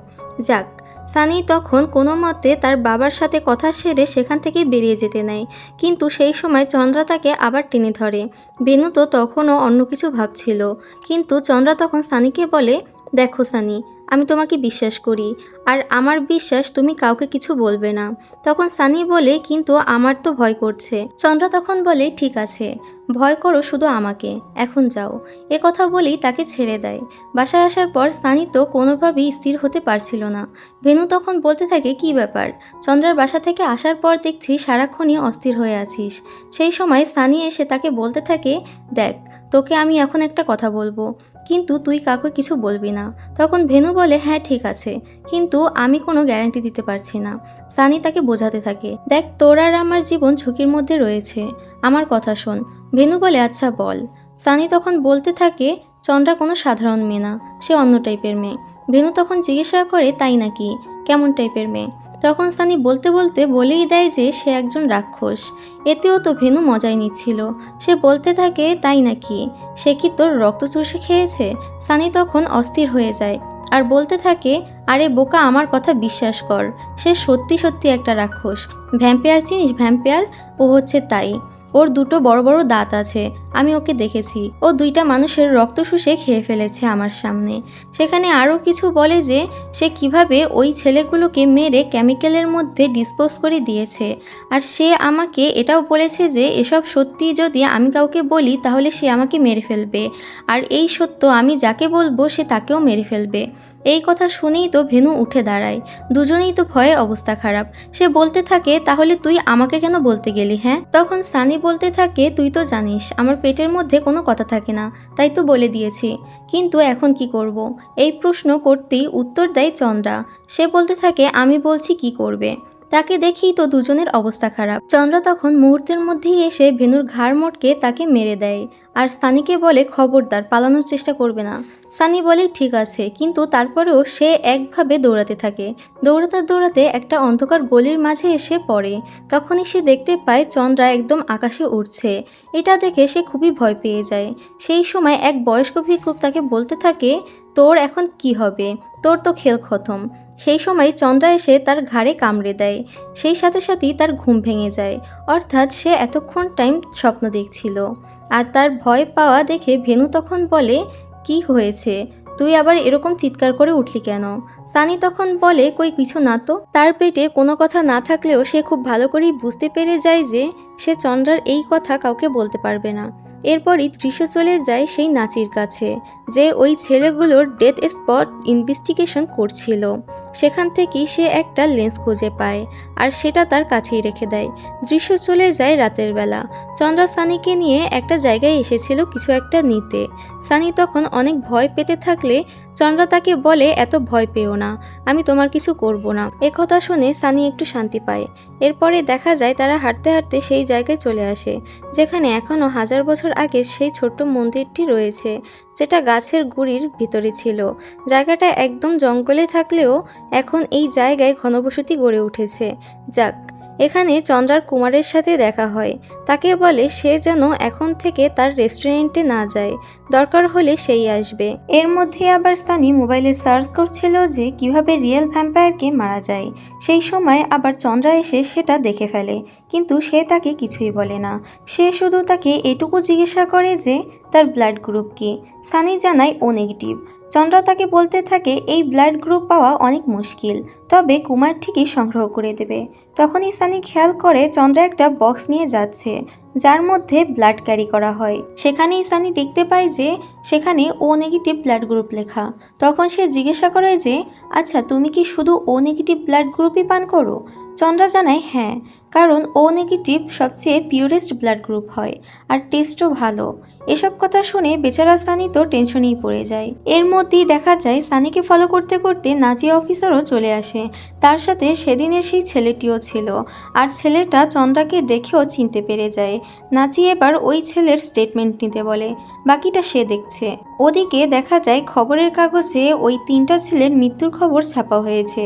যাক, সানি তখন কোনো মতে তার বাবার সাথে কথা সেরে সেখান থেকে বেরিয়ে যেতে নেয়, কিন্তু সেই সময় চন্দ্রা তাকে আবার টেনে ধরে। ভেনু তো তখনও অন্য কিছু ভাবছিল, কিন্তু চন্দ্রা তখন সানিকে বলে, দেখো সানি, আমি তোমাকে বিশ্বাস করি, আর আমার বিশ্বাস তুমি কাউকে কিছু বলবে না। তখন সানি বলে, কিন্তু আমার তো ভয় করছে। চন্দ্রা তখন বলে, ঠিক আছে, ভয় করো শুধু আমাকে, এখন যাও। এ কথা বলেই তাকে ছেড়ে দেয়। বাসায় আসার পর সানি তো কোনোভাবেই স্থির হতে পারছিল না। ভেনু তখন বলতে থাকে, কি ব্যাপার? চন্দ্রার বাসা থেকে আসার পর দেখছি সারাক্ষণই অস্থির হয়ে আছিস। সেই সময় সানি এসে তাকে বলতে থাকে, দেখ, তোকে আমি এখন একটা কথা বলবো, কিন্তু তুই কাউকে কিছু বলবি না। তখন ভেনু বলে, হ্যাঁ ঠিক আছে, কিন্তু আমি কোনো গ্যারান্টি দিতে পারছি না। সানি তাকে বোঝাতে থাকে, দেখ, তোর আর আমার জীবন ঝুঁকির মধ্যে রয়েছে, আমার কথা শোন। ভেনু বলে, আচ্ছা বল। সানি তখন বলতে থাকে, চন্দ্রা কোনো সাধারণ মেয়ে না, সে অন্য টাইপের মেয়ে। ভেনু তখন জিজ্ঞাসা করে, তাই নাকি? কেমন টাইপের মেয়ে? তখন সানি বলতে বলতে বলেই দেয় যে সে একজন রাক্ষস। এতেও তো ভেনু মজাই নিচ্ছিল। সে বলতে থাকে, তাই নাকি? সে কি তোর রক্ত চুষে খেয়েছে? সানি তখন অস্থির হয়ে যায় আর বলতে থাকে, আরে বোকা, আমার কথা বিশ্বাস কর, সে সত্যি সত্যি একটা রাক্ষস। ভ্যাম্পায়ার চিনিস? ভ্যাম্পায়ার, ও হচ্ছে তাই। ওর দুটো বড় বড় দাঁত আছে আমি ওকে দেখেছি, ও 2টা মানুষের রক্ত শুষে খেয়ে ফেলেছে আমার সামনে। সেখানে আরও কিছু বলে যে সে কিভাবে ওই ছেলেগুলোকে মেরে কেমিক্যালের মধ্যে ডিসপোজ করে দিয়েছে। আর সে আমাকে এটাও বলেছে যে এসব সত্যি যদি আমি কাউকে বলি তাহলে সে আমাকে মেরে ফেলবে, আর এই সত্য আমি যাকে বলবো সে তাকেও মেরে ফেলবে। এই কথা শুনেই তো ভেনু উঠে দাঁড়ায়। দুজনেই তো ভয়ে অবস্থা খারাপ। সে বলতে থাকে, তাহলে তুই আমাকে কেন বলতে গেলি? হ্যাঁ। তখন সানি বলতে থাকে, তুই তো জানিস আমার পেটের মধ্যে কোনো কথা থাকে না, তাই তো বলে দিয়েছি। কিন্তু এখন কি করব? এই প্রশ্ন করতেই উত্তর দেয় চন্দ্রা। সে বলতে থাকে, আমি বলছি কি করবে। তাকে দেখেই তো দুজনের অবস্থা খারাপ। চন্দ্রা তখন মুহূর্তের মধ্যেই এসে ভেনুর ঘাড় মোটকে তাকে মেরে দেয়, আর সানিকে বলে খবরদার পালানোর চেষ্টা করবে না। সানি বলে ঠিক আছে, কিন্তু তারপরেও সে একভাবে দৌড়াতে থাকে। দৌড়াতে দৌড়াতে একটা অন্ধকার গলির মাঝে এসে পড়ে। তখনই সে দেখতে পায় চন্দ্রা একদম আকাশে উড়ছে। এটা দেখে সে খুবই ভয় পেয়ে যায়। সেই সময় এক বয়স্ক ভিক্ষুক তাকে বলতে থাকে, তোর এখন কি হবে? তোর তো খেল খতম। সেই সময় চন্দ্রা এসে তার ঘাড়ে কামড়ে দেয়। সেই সাথে সাথেই তার ঘুম ভেঙে যায়। অর্থাৎ সে এতক্ষণ টাইম স্বপ্ন দেখছিল। আর তার ভয় পাওয়া দেখে ভেনু তখন বলে, কি হয়েছে? তুই আবার এরকম চিৎকার করে উঠলি কেন? সানি তখন বলে, কই কিছু না তো। তার পেটে কোনো কথা না থাকলেও সে খুব ভালো করেই বুঝতে পেরে যায় যে সে চন্দ্রার এই কথা কাউকে বলতে পারবে না। এরপরই দৃশ্য চলে যায় সেই নাচির কাছে, যে ওই ছেলেগুলোর ডেথ স্পট ইনভেস্টিগেশন করছিল। সেখান থেকেই সে একটা লেন্স খুঁজে পায়, আর সেটা তার কাছেই রেখে দেয়। দৃশ্য চলে যায় রাতের বেলা। চন্দ্রা সানিকে নিয়ে একটা জায়গায় এসেছিল কিছু একটা নিতে। সানি তখন অনেক ভয় পেতে থাকলে চন্দ্রা তাকে বলে, এত ভয় পেও না, আমি তোমার কিছু করব না। একথা শুনে সানি একটু শান্তি পায়। এরপরে দেখা যায় তারা হাঁটতে হাঁটতে সেই জায়গায় চলে আসে যেখানে এখনও 1000 বছর আগের সেই ছোট্ট মন্দিরটি রয়েছে, যেটা গাছের গুড়ির ভিতরে ছিল। জায়গাটা একদম জঙ্গলে থাকলেও এখন এই জায়গায় ঘনবসতি গড়ে উঠেছে। যাক, এখানে চন্দ্রার কুমারের সাথে দেখা হয়। তাকে বলে সে যেন এখন থেকে তার রেস্টুরেন্টে না যায়, দরকার হলে সেই আসবে। এর মধ্যে আবার সানি মোবাইলে সার্চ করছিল যে কিভাবে রিয়েল ভ্যাম্পায়ারকে মারা যায়। সেই সময় আবার চন্দ্রা এসে সেটা দেখে ফেলে, কিন্তু সে তাকে কিছুই বলে না। সে শুধু তাকে এটুকু জিজ্ঞাসা করে যে তার ব্লাড গ্রুপ কি। সানি জানায় ও নেগেটিভ। চন্দ্রা তাকে বলতে থাকে, এই ব্লাড গ্রুপ পাওয়া অনেক মুশকিল, তবে কুমার ঠিকই সংগ্রহ করে দেবে। তখনই সানি খেয়াল করে চন্দ্রা একটা বক্স নিয়ে যাচ্ছে, যার মধ্যে ব্লাড ক্যারি করা হয়। সেখানেই সানি দেখতে পায় যে সেখানে ও নেগেটিভ ব্লাড গ্রুপ লেখা। তখন সে জিজ্ঞাসা করে যে, আচ্ছা তুমি কি শুধু ও নেগেটিভ ব্লাড গ্রুপই পান করো? চন্দ্রা জানায় হ্যাঁ, কারণ ও নেগেটিভ সবচেয়ে পিওরেস্ট ব্লাড গ্রুপ হয়, আর টেস্টও ভালো। এসব কথা শুনে বেচারা সানি তো টেনশনেই পড়ে যায়। এর মধ্যেই দেখা যায় সানিকে ফলো করতে করতে নাজি অফিসারও চলে আসে। তার সাথে সেদিনের সেই ছেলেটিও ছিল, আর ছেলেটা চন্দ্রাকে দেখেও চিনতে পেরে যায়। নাজি এবার ওই ছেলের স্টেটমেন্ট নিতে বলে, বাকিটা সে দেখছে। ওদিকে দেখা যায় খবরের কাগজে ওই 3টা ছেলের মৃত্যুর খবর ছাপা হয়েছে,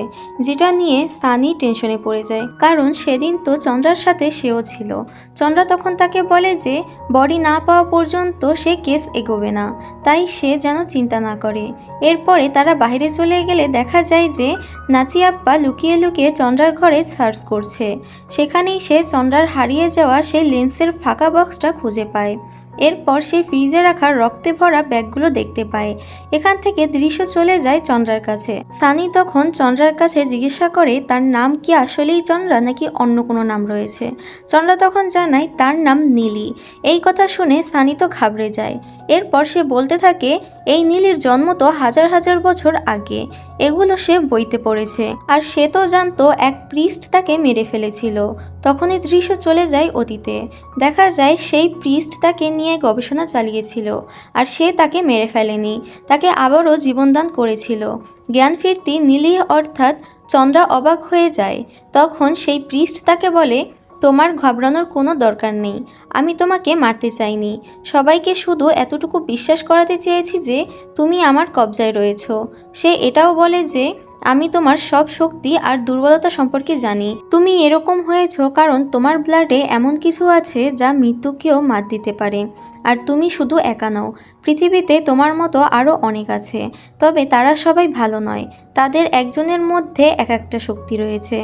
যেটা নিয়ে সানি টেনশনে পড়ে যায়, কারণ সেদিন তো চন্দ্রার সাথে সেও ছিল। চন্দ্রা তখন তাকে বলে যে বডি না পাওয়া পর্যন্ত সে কেস এগোবে না, তাই সে যেন চিন্তা না করে। এরপরে তারা বাইরে চলে গেলে দেখা যায় যে নাচি আপ্পা লুকিয়ে লুকিয়ে চন্দ্রার ঘরে সার্চ করছে। সেখানেই সে চন্দ্রার হারিয়ে যাওয়া সেই লেন্সের ফাঁকা বক্সটা খুঁজে পায়। এরপর সে ফ্রিজে রাখা রক্তে ভরা ব্যাগগুলো দেখতে পায়। এখান থেকে দৃশ্য চলে যায় চন্দ্রার কাছে। সানি তখন চন্দ্রার কাছে জিজ্ঞাসা করে তার নাম কি আসলেই চন্দ্রা নাকি অন্য কোনো নাম রয়েছে। চন্দ্রা তখন জানায় তার নাম নীলি। এই কথা শুনে সানি তো ঘাবড়ে যায়। এরপর সে বলতে থাকে, এই নীলির জন্ম তো হাজার হাজার বছর আগে, এগুলো সে বইতে পড়েছে, আর সে তো জানতো এক প্রিস্ট তাকে মেরে ফেলেছিল। তখনই দৃশ্য চলে যায় অতীতে। দেখা যায় সেই প্রিস্ট তাকে নিয়ে গবেষণা চালিয়েছিল, আর সে তাকে মেরে ফেলেনি, তাকে আবারও জীবনদান করেছিল। জ্ঞান ফিরতি নীলি অর্থাৎ চন্দ্রা অবাক হয়ে যায়। তখন সেই প্রিস্ট তাকে বলে, তোমার ঘাবড়ানোর কোনো দরকার নেই, আমি তোমাকে মারতে চাইনি, সবাইকে শুধু এতটুকু বিশ্বাস করাতে চেয়েছি যে তুমি আমার কবজায় রয়েছো। সে এটাও বলে যে আমি তোমার সব শক্তি আর দুর্বলতা সম্পর্কে জানি। তুমি এরকম হয়েছো কারণ তোমার ব্লাডে এমন কিছু আছে যা মৃত্যুকেও মাত দিতে পারে। আর তুমি শুধু একা নও, পৃথিবীতে তোমার মতো আরও অনেক আছে, তবে তারা সবাই ভালো নয়। তাদের একজনের মধ্যে এক একটা শক্তি রয়েছে,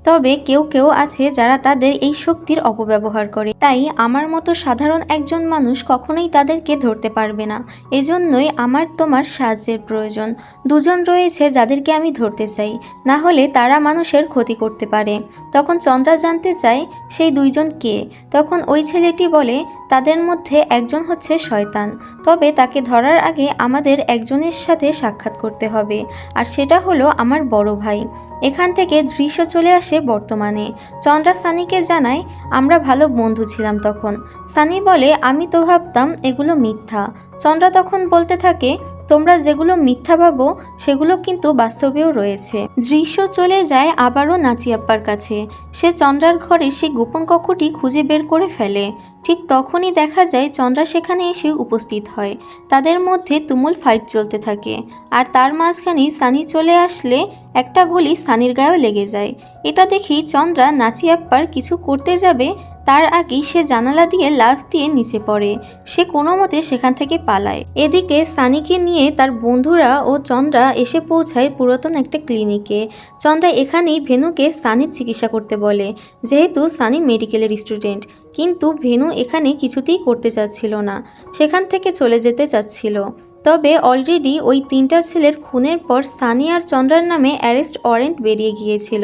তবে কেউ কেউ আছে যারা তাদের এই শক্তির অপব্যবহার করে। তাই আমার মতো সাধারণ একজন মানুষ কখনোই তাদেরকে ধরতে পারবে না। এজন্যই আমার তোমার সাহায্যের প্রয়োজন। দুজন রয়েছে যাদেরকে আমি ধরতে চাই, না হলে তারা মানুষের ক্ষতি করতে পারে। তখন চন্দ্রা জানতে চায় সেই দুইজন কে। তখন ওই ছেলেটি বলে তাদের মধ্যে একজন হচ্ছে শয়তান, তবে তাকে ধরার আগে আমাদের একজনের সাথে সাক্ষাৎ করতে হবে, আর সেটা হলো আমার বড় ভাই। এখান থেকে দৃশ্য চলে আসে বর্তমানে। চন্দ্রা সানিকে জানায় আমরা ভালো বন্ধু ছিলাম তখন। সানি বলে আমি তো ভাবতাম এগুলো মিথ্যা। চন্দ্রা তখন বলতে থাকে তোমরা যেগুলো মিথ্যা ভাবো সেগুলো কিন্তু বাস্তবেও রয়েছে। দৃশ্য চলে যায় আবারও নাচি আপ্পার কাছে। সে চন্দ্রার ঘরে সেই গোপন কক্ষটি খুঁজে বের করে ফেলে। ঠিক তখনই দেখা যায় চন্দ্রা সেখানে এসে উপস্থিত হয়। তাদের মধ্যে তুমুল ফাইট চলতে থাকে, আর তার মাঝখানে সানি চলে আসলে একটা গুলি সানির গায়েও লেগে যায়। এটা দেখেই চন্দ্রা নাচি আপ্পার কিছু করতে যাবে, তার আগেই সে জানালা দিয়ে লাফ দিয়ে নিচে পড়ে। সে কোনো মতে সেখান থেকে পালায়। এদিকে সানিকে নিয়ে তার বন্ধুরা ও চন্দ্রা এসে পৌঁছায় পুরাতন একটা ক্লিনিকে। চন্দ্রা এখানেই ভেনুকে সানির চিকিৎসা করতে বলে, যেহেতু সানি মেডিকেলের স্টুডেন্ট। কিন্তু ভেনু এখানে কিছুতেই করতে চাচ্ছিল না, সেখান থেকে চলে যেতে চাচ্ছিল। তবে অলরেডি ওই তিনটা ছেলের খুনের পর সানি আর চন্দ্রার নামে অ্যারেস্ট ওয়ারেন্ট বেরিয়ে গিয়েছিল।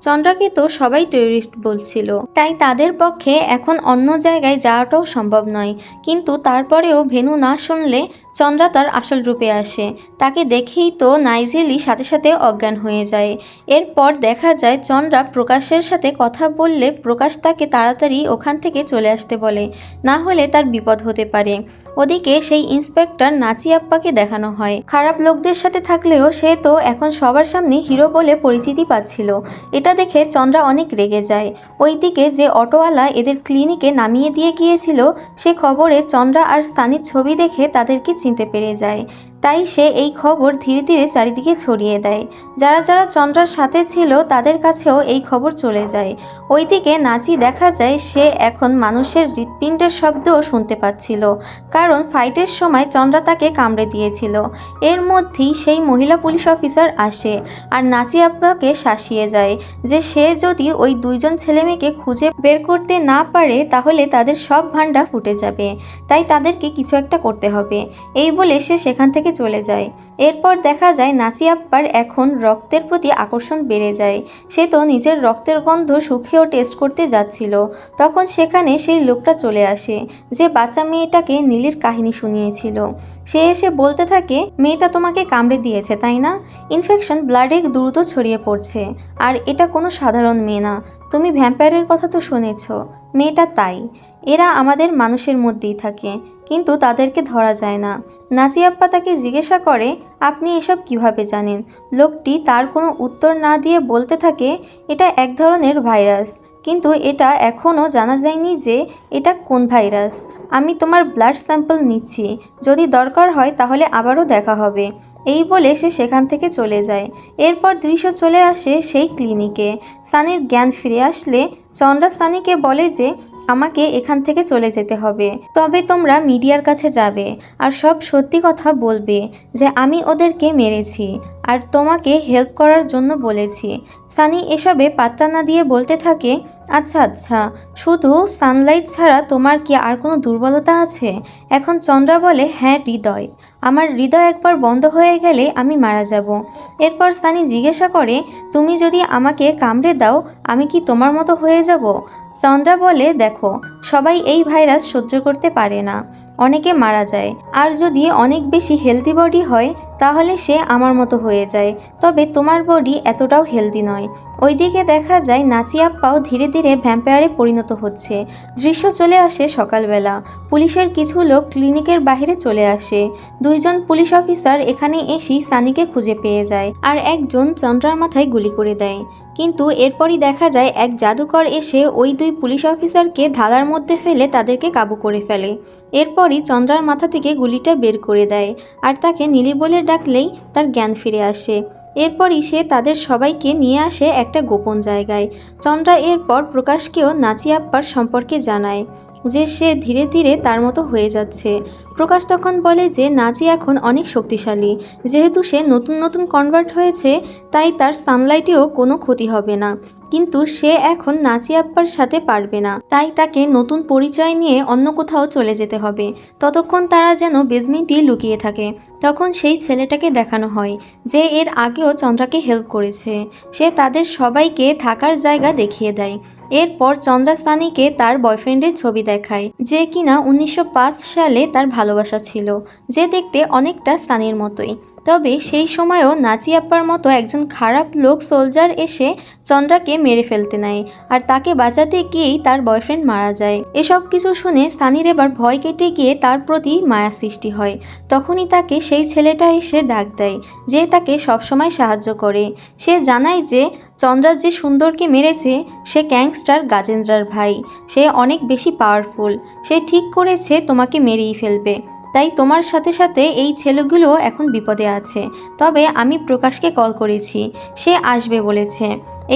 চন্দ্রাকে তো সবাই টেররিস্ট বলছিল, তাই তাদের পক্ষে এখন অন্য জায়গায় যাওয়াটাও সম্ভব নয়। কিন্তু তারপরেও ভেনু না শুনলে চন্দ্রা তার আসল রূপে আসে। তাকে দেখেই তো নাইজেলি সাথে সাথে অজ্ঞান হয়ে যায়। এরপর দেখা যায় চন্দ্রা প্রকাশের সাথে কথা বললে প্রকাশ তাকে তাড়াতাড়ি ওখান থেকে চলে আসতে বলে, না হলে তার বিপদ হতে পারে। ওদিকে সেই ইন্সপেক্টর নাচি আপ্পাকে দেখানো হয়। খারাপ লোকদের সাথে থাকলেও সে তো এখন সবার সামনে হিরো বলে পরিচিতি পাচ্ছিল। এটা দেখে চন্দ্রা অনেক রেগে যায়। ওইদিকে যে অটোওয়ালা এদের ক্লিনিকে নামিয়ে দিয়ে গিয়েছিল, সে খবরে চন্দ্রা আর সানির ছবি দেখে তাদেরকে চিনতে পেরে যায়। তাই সে এই খবর ধীরে ধীরে চারিদিকে ছড়িয়ে দেয়। যারা যারা চন্দ্রার সাথে ছিল তাদের কাছেও এই খবর চলে যায়। ওইদিকে নাচি দেখা যায় সে এখন মানুষের হৃৎপিণ্ডের শব্দও শুনতে পাচ্ছিল, কারণ ফাইটের সময় চন্দ্রা তাকে কামড়ে দিয়েছিল। এর মধ্যেই সেই মহিলা পুলিশ অফিসার আসে আর নাচি আব্বাকে শাসিয়ে যায় যে সে যদি ওই দুইজন ছেলেমেয়েকে খুঁজে বের করতে না পারে তাহলে তাদের সব ভান্ডা ফুটে যাবে, তাই তাদেরকে কিছু একটা করতে হবে। এই বলে সে সেখান থেকে চলে যায়। এরপর দেখা যায় নাচি আপ্পার এখন রক্তের প্রতি আকর্ষণ বেড়ে যায়। সে তো নিজের রক্তের গন্ধ শুকিয়েও টেস্ট করতে যাচ্ছিল। তখন সেখানে সেই লোকটা চলে আসে যে বাচ্চা মেয়েটাকে নীলির কাহিনী শুনিয়েছিল। সে এসে বলতে থাকে মেয়েটা তোমাকে কামড়ে দিয়েছে তাই না? ইনফেকশন ব্লাডে দ্রুত ছড়িয়ে পড়ছে, আর এটা কোনো সাধারণ মেয়ে না। তুমি ভ্যাম্পায়ারের কথা তো শুনেছ, মেয়েটা তাই। এরা আমাদের মানুষের মধ্যেই থাকে, কিন্তু তাদেরকে ধরা যায় না। নাচি আপ্পা তাকে জিজ্ঞাসা করে আপনি এসব কিভাবে জানেন? লোকটি তার কোনো উত্তর না দিয়ে বলতে থাকে এটা এক ধরনের ভাইরাস, কিন্তু এটা এখনও জানা যায়নি যে এটা কোন ভাইরাস। আমি তোমার ব্লাড স্যাম্পল নিচ্ছি, যদি দরকার হয় তাহলে আবারও দেখা হবে। এই বলে সে সেখান থেকে চলে যায়। এরপর দৃশ্য চলে আসে সেই ক্লিনিকে। সানির জ্ঞান ফিরে আসলে চন্দ্রা সানিকে বলে যে আমাকে এখান থেকে চলে যেতে হবে, তবে তোমরা মিডিয়ার কাছে যাবে আর সব সত্যি কথা বলবে যে আমি ওদেরকে মেরেছি আর তোমাকে হেল্প করার জন্য বলেছি। সানি এসবে পাত্তা না দিয়ে বলতে থাকে আচ্ছা আচ্ছা, শুধু সানলাইট ছাড়া তোমার কি আর কোনো দুর্বলতা আছে? এখন চন্দ্রা বলে হ্যাঁ, হৃদয়। আমার হৃদয় একবার বন্ধ হয়ে গেলে আমি মারা যাব। এরপর সানি জিজ্ঞাসা করে তুমি যদি আমাকে কামড়ে দাও আমি কি তোমার মতো হয়ে যাব? চন্দ্রা বলে দেখো, সবাই এই ভাইরাস সহ্য করতে পারে না, অনেকে মারা যায়। আর যদি অনেক বেশি হেলদি বডি হয় তাহলে সে আমার মতো হয়ে যায়, তবে তোমার বডি এতটাও হেলদি নয়। ওইদিকে দেখা যায় নাচি আপ্পাও ধীরে ধীরে ভ্যাম্পায়ারে পরিণত হচ্ছে। দৃশ্য চলে আসে সকালবেলা। পুলিশের কিছু লোক ক্লিনিকের বাইরে চলে আসে। দুইজন পুলিশ অফিসার এখানে এসেই সানিকে খুঁজে পেয়ে যায়, আর একজন চন্দ্রার মাথায় গুলি করে দেয়। কিন্তু এরপরই দেখা যায় এক জাদুকর এসে ওই দুই পুলিশ অফিসারকে ধাঁধার মধ্যে ফেলে তাদেরকে কাবু করে ফেলে। এরপরই চন্দ্রার মাথা থেকে গুলিটা বের করে দেয়, আর তাকে নীলি বলে ডাকলেই তার জ্ঞান ফিরে আসে। এরপরই সে তাদের সবাইকে নিয়ে আসে একটা গোপন জায়গায়। চন্দ্রা এরপর প্রকাশকেও নাচি আপ্পার সম্পর্কে জানায়। যে সে ধীরে ধীরে তার মতো হয়ে যাচ্ছে। প্রকাশ তখন বলে যে নাচি এখন অনেক শক্তিশালী, যেহেতু সে নতুন নতুন কনভার্ট হয়েছে তাই তার সানলাইটেও কোনো ক্ষতি হবে না, কিন্তু সে এখন নাচি আপ্পার সাথে পারবে না, তাই তাকে নতুন পরিচয় নিয়ে অন্য কোথাও চলে যেতে হবে। ততক্ষণ তারা যেন বেসমেন্টই লুকিয়ে থাকে। তখন সেই ছেলেটাকে দেখানো হয় যে এর আগেও চন্দ্রাকে হেল্প করেছে। সে তাদের সবাইকে থাকার জায়গা দেখিয়ে দেয়। এরপর চন্দ্রা সানিকে তার বয়ফ্রেন্ডের ছবি দেখায়, যে কিনা 1905 সালে তার ভালোবাসা ছিল, যে দেখতে অনেকটা সানির মতোই। তবে সেই সময়ও নাচি আপ্পার মতো একজন খারাপ লোক সোলজার এসে চন্দ্রাকে মেরে ফেলতে নেয়, আর তাকে বাঁচাতে গিয়েই তার বয়ফ্রেন্ড মারা যায়। এসব কিছু শুনে সানির এবার ভয় কেটে গিয়ে তার প্রতি মায়া সৃষ্টি হয়। তখনই তাকে সেই ছেলেটা এসে ডাক দেয়, যে তাকে সবসময় সাহায্য করে। সে জানায় যে চন্দ্রা যে সুন্দরকে মেরেছে সে গ্যাংস্টার গাজেন্দ্রার ভাই, সে অনেক বেশি পাওয়ারফুল, সে ঠিক করেছে তোমাকে মেরেই ফেলবে। তাই তোমার সাথে সাথে এই ছেলেগুলো এখন বিপদে আছে, তবে আমি প্রকাশকে কল করেছি, সে আসবে বলেছে।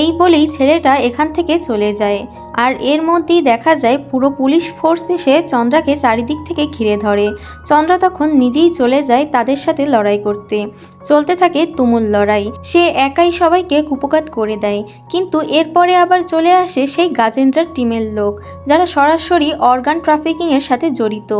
এই বলেই ছেলেটা এখান থেকে চলে যায়। আর এর মধ্যেই দেখা যায় পুরো পুলিশ ফোর্স এসে চন্দ্রাকে চারিদিক থেকে ঘিরে ধরে। চন্দ্রা তখন নিজেই চলে যায় তাদের সাথে লড়াই করতে। চলতে থাকে তুমুল লড়াই, সে একাই সবাইকে কুপকাত করে দেয়। কিন্তু এরপরে আবার চলে আসে সেই গাজেন্দ্রার টিমের লোক, যারা সরাসরি অর্গান ট্রাফিকিংয়ের সাথে জড়িত।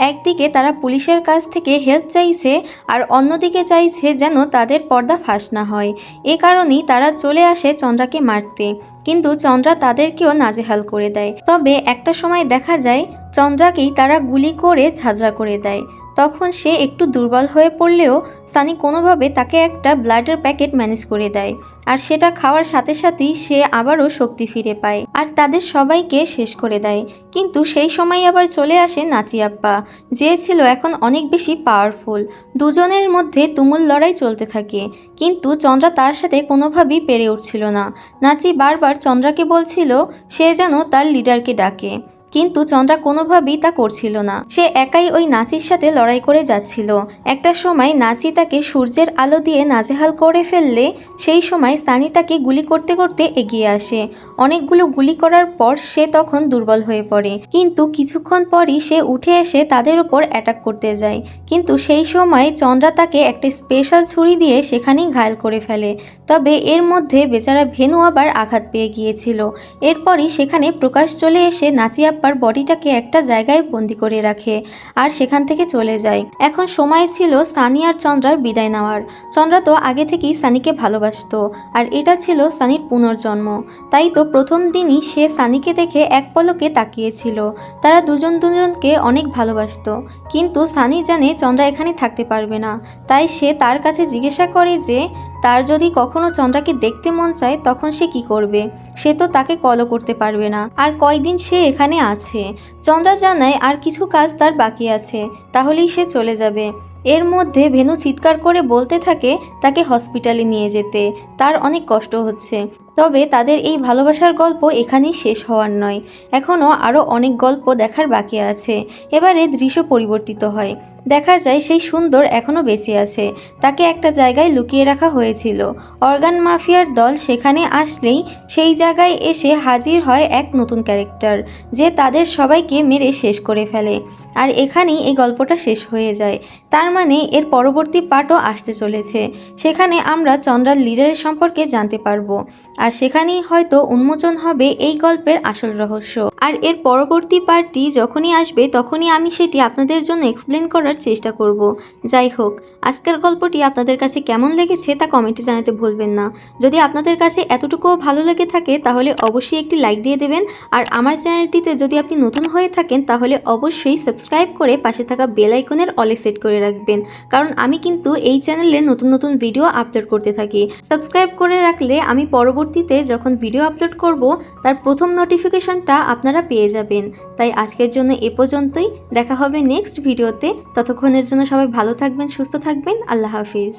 একদিকে তারা পুলিশের কাছ থেকে হেল্প চাইছে, আর অন্যদিকে চাইছে যেন তাদের পর্দা ফাঁস না হয়। এ কারণেই তারা চলে আসে চন্দ্রাকে মারতে, কিন্তু চন্দ্রা তাদেরকেও নাজেহাল করে দেয়। তবে একটা সময় দেখা যায় চন্দ্রাকেই তারা গুলি করে ঝাঁঝরা করে দেয়। তখন সে একটু দুর্বল হয়ে পড়লেও সানি কোনোভাবে তাকে একটা ব্লাডের প্যাকেট ম্যানেজ করে দেয়, আর সেটা খাওয়ার সাথে সাথেই সে আবারও শক্তি ফিরে পায় আর তাদের সবাইকে শেষ করে দেয়। কিন্তু সেই সময় আবার চলে আসে নাচি আপ্পা, যে ছিল এখন অনেক বেশি পাওয়ারফুল। দুজনের মধ্যে তুমুল লড়াই চলতে থাকে, কিন্তু চন্দ্রা তার সাথে কোনোভাবেই পেরে উঠছিল না। নাচি বারবার চন্দ্রাকে বলছিল সে যেন তার লিডারকে ডাকে, কিন্তু চন্দ্রা কোনোভাবেই তা করছিল না। সে একাই ওই নাচির সাথে লড়াই করে যাচ্ছিল। একটা সময় নাচি তাকে সূর্যের আলো দিয়ে নাজেহাল করে ফেললে সেই সময় সানি তাকে গুলি করতে করতে এগিয়ে আসে। অনেকগুলো গুলি করার পর সে তখন দুর্বল হয়ে পড়ে, কিন্তু কিছুক্ষণ পরই সে উঠে এসে তাদের উপর অ্যাটাক করতে যায়। কিন্তু সেই সময় চন্দ্রা তাকে একটা স্পেশাল ছুরি দিয়ে সেখানেই ঘায়েল করে ফেলে। তবে এর মধ্যে বেচারা ভেনু আবার আঘাত পেয়ে গিয়েছিল। এরপরই সেখানে প্রকাশ চলে এসে নাচি আপ্পার বডিটাকে একটা জায়গায় বন্দি করে রাখে আর সেখান থেকে চলে যায়। এখন সময় ছিল সানি আর চন্দ্রার বিদায় নেওয়ার। চন্দ্রা তো আগে থেকেই সানিকে ভালোবাসতো, আর এটা ছিল সানির পুনর্জন্ম। তাই তো প্রথম দিনই সে সানিকে দেখে এক পলকে তাকিয়েছিল। তারা দুজন দুজনকে অনেক ভালোবাসতো, কিন্তু সানি জানে চন্দ্রা এখানে থাকতে পারবে না। তাই সে তার কাছে জিজ্ঞাসা করে যে তার যদি কখনো চন্দ্রাকে দেখতে মন চায় তখন সে কি করবে। সে তো তাকে কলও করতে পারবে না, আর কয়দিন সে এখানে আছে। চন্দ্রা জানায় আর কিছু কাজ তার বাকি আছে, তাহলেই সে চলে যাবে। এর মধ্যে ভেনু চিৎকার করে বলতে থাকে তাকে হসপিটালে নিয়ে যেতে, তার অনেক কষ্ট হচ্ছে। তবে তাদের এই ভালোবাসার গল্প এখানেই শেষ হওয়ার নয়, এখনও আরও অনেক গল্প দেখার বাকি আছে। এবারে দৃশ্য পরিবর্তিত হয়, দেখা যায় সেই সুন্দর এখনও বেঁচে আছে, তাকে একটা জায়গায় লুকিয়ে রাখা হয়েছিল। অর্গান মাফিয়ার দল সেখানে আসলেই সেই জায়গায় এসে হাজির হয় এক নতুন ক্যারেক্টার, যে তাদের সবাইকে মেরে শেষ করে ফেলে। আর এখানেই এই গল্পটা শেষ হয়ে যায়। তার মানে এর পরবর্তী পার্টও আসতে চলেছে, সেখানে আমরা চন্দ্রার লিডারের সম্পর্কে জানতে পারবো, আর সেখানেই হয়তো উন্মোচন হবে এই গল্পের আসল রহস্য। আর এর পরবর্তী পার্টটি যখনই আসবে তখনই আমি সেটি আপনাদের জন্য এক্সপ্লেন করার চেষ্টা করব। যাই হোক, আজকের গল্পটি আপনাদের কাছে কেমন লেগেছে তা কমেন্টে জানাতে ভুলবেন না। যদি আপনাদের কাছে এতটুকুও ভালো লেগে থাকে তাহলে অবশ্যই একটি লাইক দিয়ে দেবেন, আর আমার চ্যানেলটিতে যদি আপনি নতুন হয়ে থাকেন তাহলে অবশ্যই সাবস্ক্রাইব করে পাশে থাকা বেল আইকনের অলে সেট করে রাখবেন, কারণ আমি কিন্তু এই চ্যানেলে নতুন নতুন ভিডিও আপলোড করতে থাকি। সাবস্ক্রাইব করে রাখলে আমি পরবর্তীতে যখন ভিডিও আপলোড করব তার প্রথম নোটিফিকেশনটা আপনারা পেয়ে যাবেন। তাই আজকের জন্য এ পর্যন্তই, দেখা হবে নেক্সট ভিডিওতে। ততক্ষণের জন্য সবাই ভালো থাকবেন, সুস্থ থাকবেন। আল্লাহ হাফিজ।